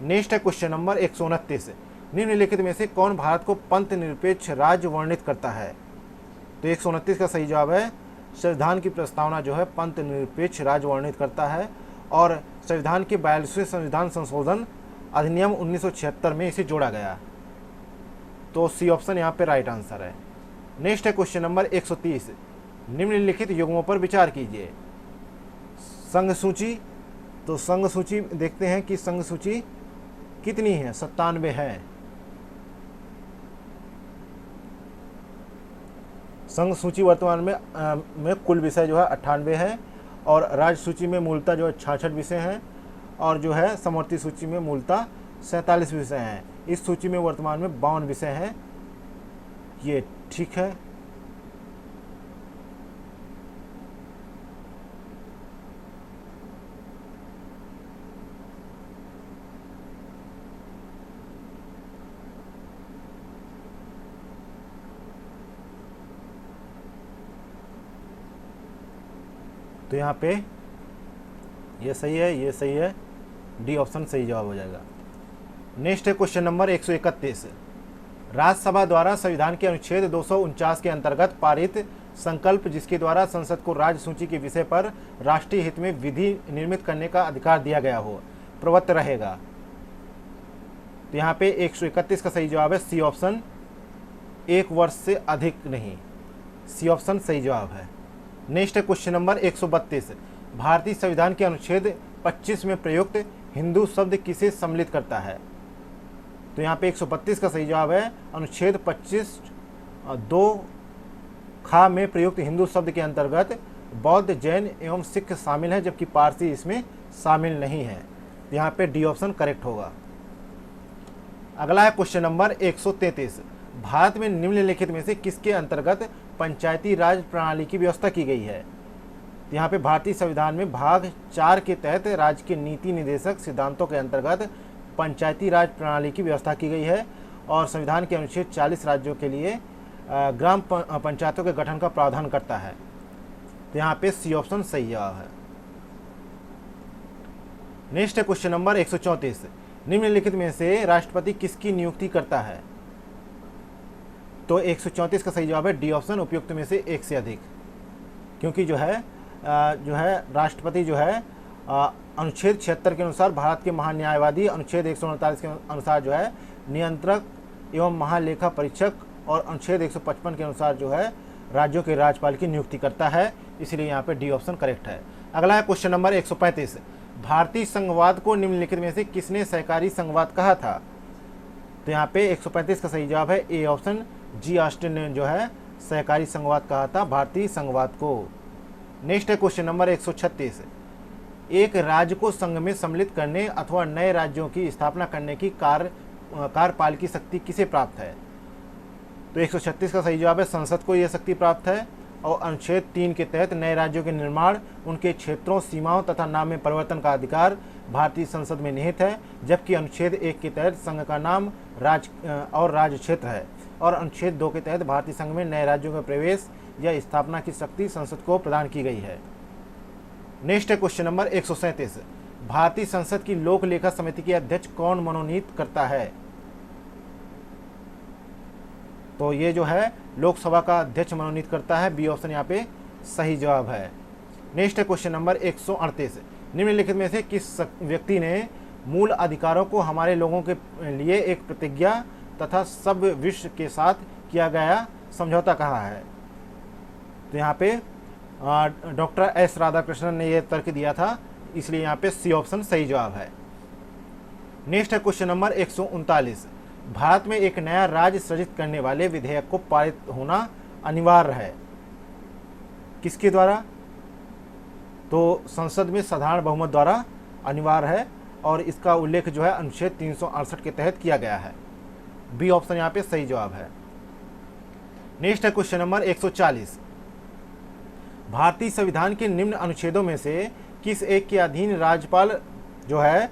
नेक्स्ट है क्वेश्चन नंबर 129, निम्नलिखित में से कौन भारत को पंथ निरपेक्ष राज्य वर्णित करता है? तो 129 का सही जवाब है। संविधान की प्रस्तावना जो है पंथ निरपेक्ष राज्य वर्णित करता है और संविधान के 42वें संविधान संशोधन अधिनियम 1976 में इसे जोड़ा गया। तो सी ऑप्शन यहाँ पे राइट आंसर है। नेक्स्ट है क्वेश्चन नंबर 130, निम्नलिखित युग्मों पर विचार कीजिए। संघ सूची, तो संघ सूची देखते हैं कि संघ सूची कितनी है? 97 है। संघ सूची वर्तमान में कुल विषय जो है 98 है और राज्य सूची में मूलतः जो है 66 विषय हैं और जो है समवर्ती सूची में मूलतः 47 विषय हैं। इस सूची में वर्तमान में 52 विषय हैं। ये ठीक है। तो यहाँ पे ये सही है, ये सही है, डी ऑप्शन सही जवाब हो जाएगा। नेक्स्ट है क्वेश्चन नंबर 131, राज्यसभा द्वारा संविधान के अनुच्छेद 249 के अंतर्गत पारित संकल्प जिसके द्वारा संसद को राज्य सूची के विषय पर राष्ट्रीय हित में विधि निर्मित करने का अधिकार दिया गया हो, प्रवृत्त रहेगा। तो यहाँ पे 131 का सही जवाब है सी ऑप्शन, 1 वर्ष से अधिक नहीं। सी ऑप्शन सही जवाब है। नेक्स्ट है क्वेश्चन नंबर 132, भारतीय संविधान के अनुच्छेद 25 में प्रयुक्त हिंदू शब्द किसे सम्मिलित करता है? तो यहाँ पे 132 का सही जवाब है अनुच्छेद 25 2 खा में प्रयुक्त हिंदू शब्द के अंतर्गत बौद्ध, जैन एवं सिख शामिल है, जबकि पारसी इसमें शामिल नहीं है। यहाँ पे डी ऑप्शन करेक्ट होगा। अगला है क्वेश्चन नंबर 133, भारत में निम्नलिखित में से किसके अंतर्गत पंचायती राज प्रणाली की व्यवस्था की गई है? यहाँ पे भारतीय संविधान में भाग 4 के तहत राज्य के नीति निर्देशक सिद्धांतों के अंतर्गत पंचायती राज प्रणाली की व्यवस्था की गई है और संविधान के अनुच्छेद 40 राज्यों के लिए ग्राम पंचायतों के गठन का प्रावधान करता है। तो यहाँ पे सी ऑप्शन सही जवाब है। नेक्स्ट है क्वेश्चन नंबर 134, निम्नलिखित में से राष्ट्रपति किसकी नियुक्ति करता है? तो 134 का सही जवाब है डी ऑप्शन, उपयुक्त में से एक से अधिक। क्योंकि जो है राष्ट्रपति जो है अनुच्छेद 76 के अनुसार भारत के महान्यायवादी, अनुच्छेद 148 के अनुसार जो है नियंत्रक एवं महालेखा परीक्षक, और अनुच्छेद 155 के अनुसार जो है राज्यों के राज्यपाल की नियुक्ति करता है। इसलिए यहाँ पे डी ऑप्शन करेक्ट है। अगला है क्वेश्चन नंबर 135, भारतीय संघवाद को निम्नलिखित में से किसने सहकारी संघवाद कहा था? तो यहाँ पे 135 का सही जवाब है ए ऑप्शन, जी ऑस्टिन ने जो है सहकारी संघवाद कहा था भारतीय संघवाद को। नेक्स्ट है क्वेश्चन नंबर 136, एक राज्य को संघ में सम्मिलित करने अथवा नए राज्यों की स्थापना करने की कार्यपालिकी शक्ति किसे प्राप्त है? तो 136 का सही जवाब है संसद को यह शक्ति प्राप्त है, और अनुच्छेद 3 के तहत नए राज्यों के निर्माण, उनके क्षेत्रों, सीमाओं तथा नाम में परिवर्तन का अधिकार भारतीय संसद में निहित है। जबकि अनुच्छेद 1 के तहत संघ का नाम राज्य क्षेत्र है, और अनुच्छेद 2 के तहत भारतीय संघ में नए राज्यों के प्रवेश या स्थापना की शक्ति संसद को प्रदान की गई है। नेक्स्ट है क्वेश्चन नंबर 137, भारतीय संसद की लोक लेखा समिति के अध्यक्ष कौन मनोनीत करता है? तो ये जो है लोकसभा का अध्यक्ष मनोनीत करता है, बी ऑप्शन यहाँ पे सही जवाब है। नेक्स्ट है क्वेश्चन नंबर 138, निम्नलिखित में से किस व्यक्ति ने मूल अधिकारों को हमारे लोगों के लिए एक प्रतिज्ञा तथा सब विश्व के साथ किया गया समझौता कहा है? तो यहाँ पे डॉक्टर एस राधाकृष्णन ने यह तर्क दिया था, इसलिए यहाँ पे सी ऑप्शन सही जवाब है। नेक्स्ट है क्वेश्चन नंबर 139, भारत में एक नया राज्य सृजित करने वाले विधेयक को पारित होना अनिवार्य है, किसके द्वारा? तो संसद में साधारण बहुमत द्वारा अनिवार्य है, और इसका उल्लेख जो है अनुच्छेद 368 के तहत किया गया है। बी ऑप्शन यहाँ पे सही जवाब है। नेक्स्ट है क्वेश्चन नंबर 140, भारतीय संविधान के निम्न अनुच्छेदों में से किस एक के अधीन राज्यपाल जो है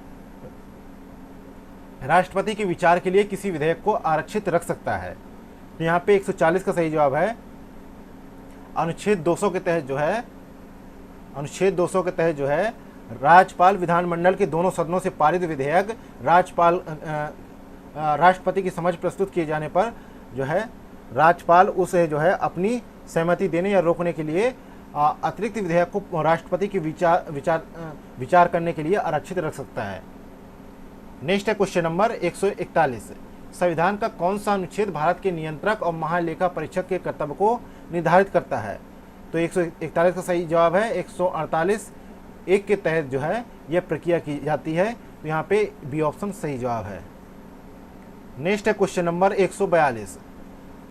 राष्ट्रपति के विचार के लिए किसी विधेयक को आरक्षित रख सकता है? तो यहाँ पे 140 का सही जवाब है अनुच्छेद 200 के तहत जो है राज्यपाल विधानमंडल के दोनों सदनों से पारित विधेयक राष्ट्रपति की समझ प्रस्तुत किए जाने पर जो है राज्यपाल उसे जो है अपनी सहमति देने या रोकने के लिए अतिरिक्त विधेयक को राष्ट्रपति की विचार करने के लिए आरक्षित रख सकता है। नेक्स्ट है क्वेश्चन नंबर 141, संविधान का कौन सा अनुच्छेद भारत के नियंत्रक और महालेखा परीक्षक के कर्तव्य को निर्धारित करता है? तो 141 का सही जवाब है 148 1 के तहत जो है यह प्रक्रिया की जाती है। तो यहाँ पे बी ऑप्शन सही जवाब है। नेक्स्ट है क्वेश्चन नंबर 142,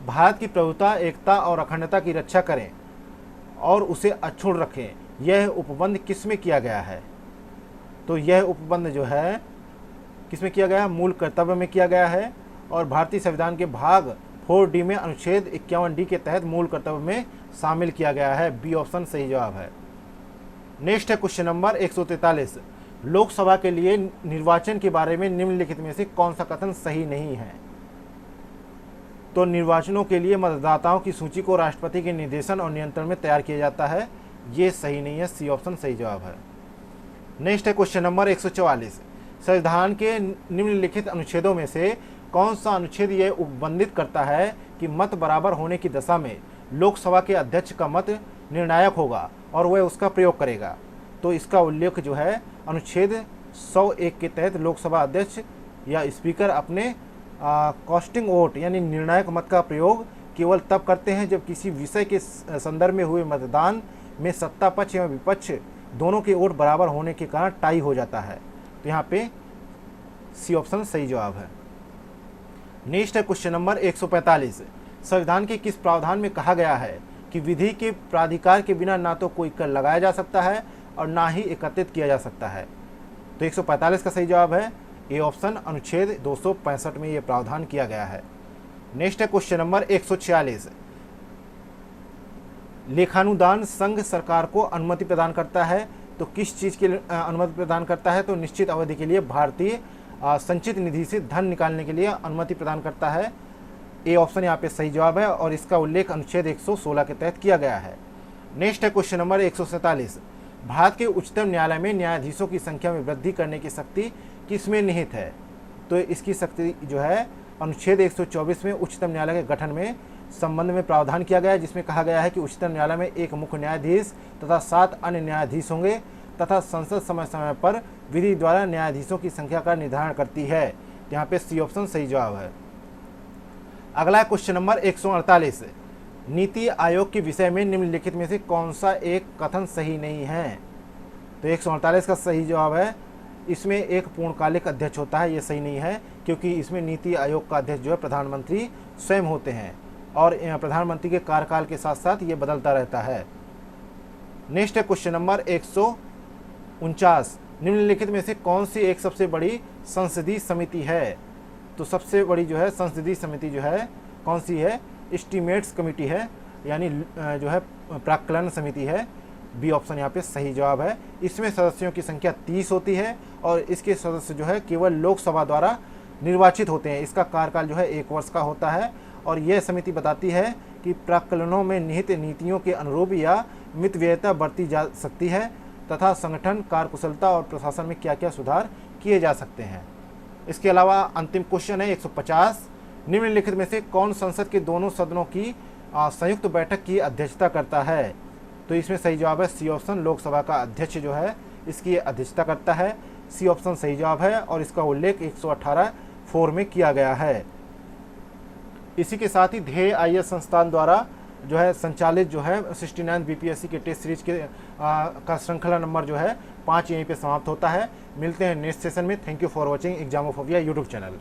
भारत की प्रभुता, एकता और अखंडता की रक्षा करें और उसे अक्षुण्ण रखें, यह उपबंध किस में किया गया है? तो यह उपबंध जो है किसमें किया गया है? मूल कर्तव्य में किया गया है, और भारतीय संविधान के भाग 4D में अनुच्छेद 51D के तहत मूल कर्तव्य में शामिल किया गया है। बी ऑप्शन सही जवाब है। नेक्स्ट है क्वेश्चन नंबर 143, लोकसभा के लिए निर्वाचन के बारे में निम्नलिखित में से कौन सा कथन सही नहीं है? तो निर्वाचनों के लिए मतदाताओं की सूची को राष्ट्रपति के निर्देशन और नियंत्रण में तैयार किया जाता है, ये सही नहीं है, सी ऑप्शन सही जवाब है। नेक्स्ट है क्वेश्चन नंबर 144, संविधान के निम्नलिखित अनुच्छेदों में से कौन सा अनुच्छेद यह उपबंधित करता है कि मत बराबर होने की दशा में लोकसभा के अध्यक्ष का मत निर्णायक होगा और वह उसका प्रयोग करेगा? तो इसका उल्लेख जो है अनुच्छेद 101 के तहत लोकसभा अध्यक्ष या स्पीकर अपने कास्टिंग वोट यानी निर्णायक मत का प्रयोग केवल तब करते हैं जब किसी विषय के संदर्भ में हुए मतदान में सत्ता पक्ष एवं विपक्ष दोनों के वोट बराबर होने के कारण टाई हो जाता है। तो यहाँ पे सी ऑप्शन सही जवाब है। नेक्स्ट है क्वेश्चन नंबर 145, संविधान के किस प्रावधान में कहा गया है कि विधि के प्राधिकार के बिना ना तो कोई कर लगाया जा सकता है और ना ही एकत्रित किया जा सकता है? तो 145 का सही जवाब है ए ऑप्शन, अनुच्छेद 265 में यह प्रावधान किया गया है। नेक्स्ट है क्वेश्चन नंबर 146, लेखानुदान संघ सरकार को अनुमति प्रदान करता है, तो किस चीज़ के लिए अनुमति प्रदान करता है? तो निश्चित अवधि के लिए भारतीय संचित निधि से धन निकालने के लिए अनुमति प्रदान करता है। ए ऑप्शन यहाँ पे सही जवाब है और इसका उल्लेख अनुच्छेद 116 के तहत किया गया है। नेक्स्ट है क्वेश्चन नंबर 147। भारत के उच्चतम न्यायालय में न्यायाधीशों की संख्या में वृद्धि करने की शक्ति किसमें निहित है? तो इसकी शक्ति जो है अनुच्छेद 124 में उच्चतम न्यायालय के गठन में संबंध में प्रावधान किया गया है, जिसमें कहा गया है कि उच्चतम न्यायालय में एक मुख्य न्यायाधीश तथा 7 अन्य न्यायाधीश होंगे तथा संसद समय समय पर विधि द्वारा न्यायाधीशों की संख्या का निर्धारण करती है। यहाँ पे सी ऑप्शन सही जवाब है। अगला क्वेश्चन नंबर 148। नीति आयोग के विषय में निम्नलिखित में से कौन सा एक कथन सही नहीं है? तो 148 का सही जवाब है इसमें एक पूर्णकालिक अध्यक्ष होता है, ये सही नहीं है क्योंकि इसमें नीति आयोग का अध्यक्ष जो है प्रधानमंत्री स्वयं होते हैं और प्रधानमंत्री के कार्यकाल के साथ साथ ये बदलता रहता है। नेक्स्ट है क्वेश्चन नंबर 149। निम्नलिखित में से कौन सी एक सबसे बड़ी संसदीय समिति है? तो सबसे बड़ी जो है संसदीय समिति जो है कौन सी है? एस्टीमेट्स कमेटी है, यानी जो है प्राक्कलन समिति है। बी ऑप्शन यहाँ पे सही जवाब है। इसमें सदस्यों की संख्या 30 होती है और इसके सदस्य जो है केवल लोकसभा द्वारा निर्वाचित होते हैं। इसका कार्यकाल जो है 1 वर्ष का होता है और यह समिति बताती है कि प्राक्कलनों में निहित नीतियों के अनुरूप या मितव्ययिता बरती जा सकती है तथा संगठन कार्यकुशलता और प्रशासन में क्या क्या सुधार किए जा सकते हैं। इसके अलावा अंतिम क्वेश्चन है 150। निम्नलिखित में से कौन संसद के दोनों सदनों की संयुक्त बैठक की अध्यक्षता करता है? तो इसमें सही जवाब है सी ऑप्शन, लोकसभा का अध्यक्ष जो है इसकी अध्यक्षता करता है। सी ऑप्शन सही जवाब है और इसका उल्लेख 118(4) में किया गया है। इसी के साथ ही ध्येय IAS संस्थान द्वारा जो है संचालित जो है 69 BPSC के टेस्ट सीरीज के का श्रृंखला नंबर जो है 5 यहीं पे समाप्त होता है। मिलते हैं नेक्स्ट सेशन में। Thank you for watching Examophobia YouTube channel.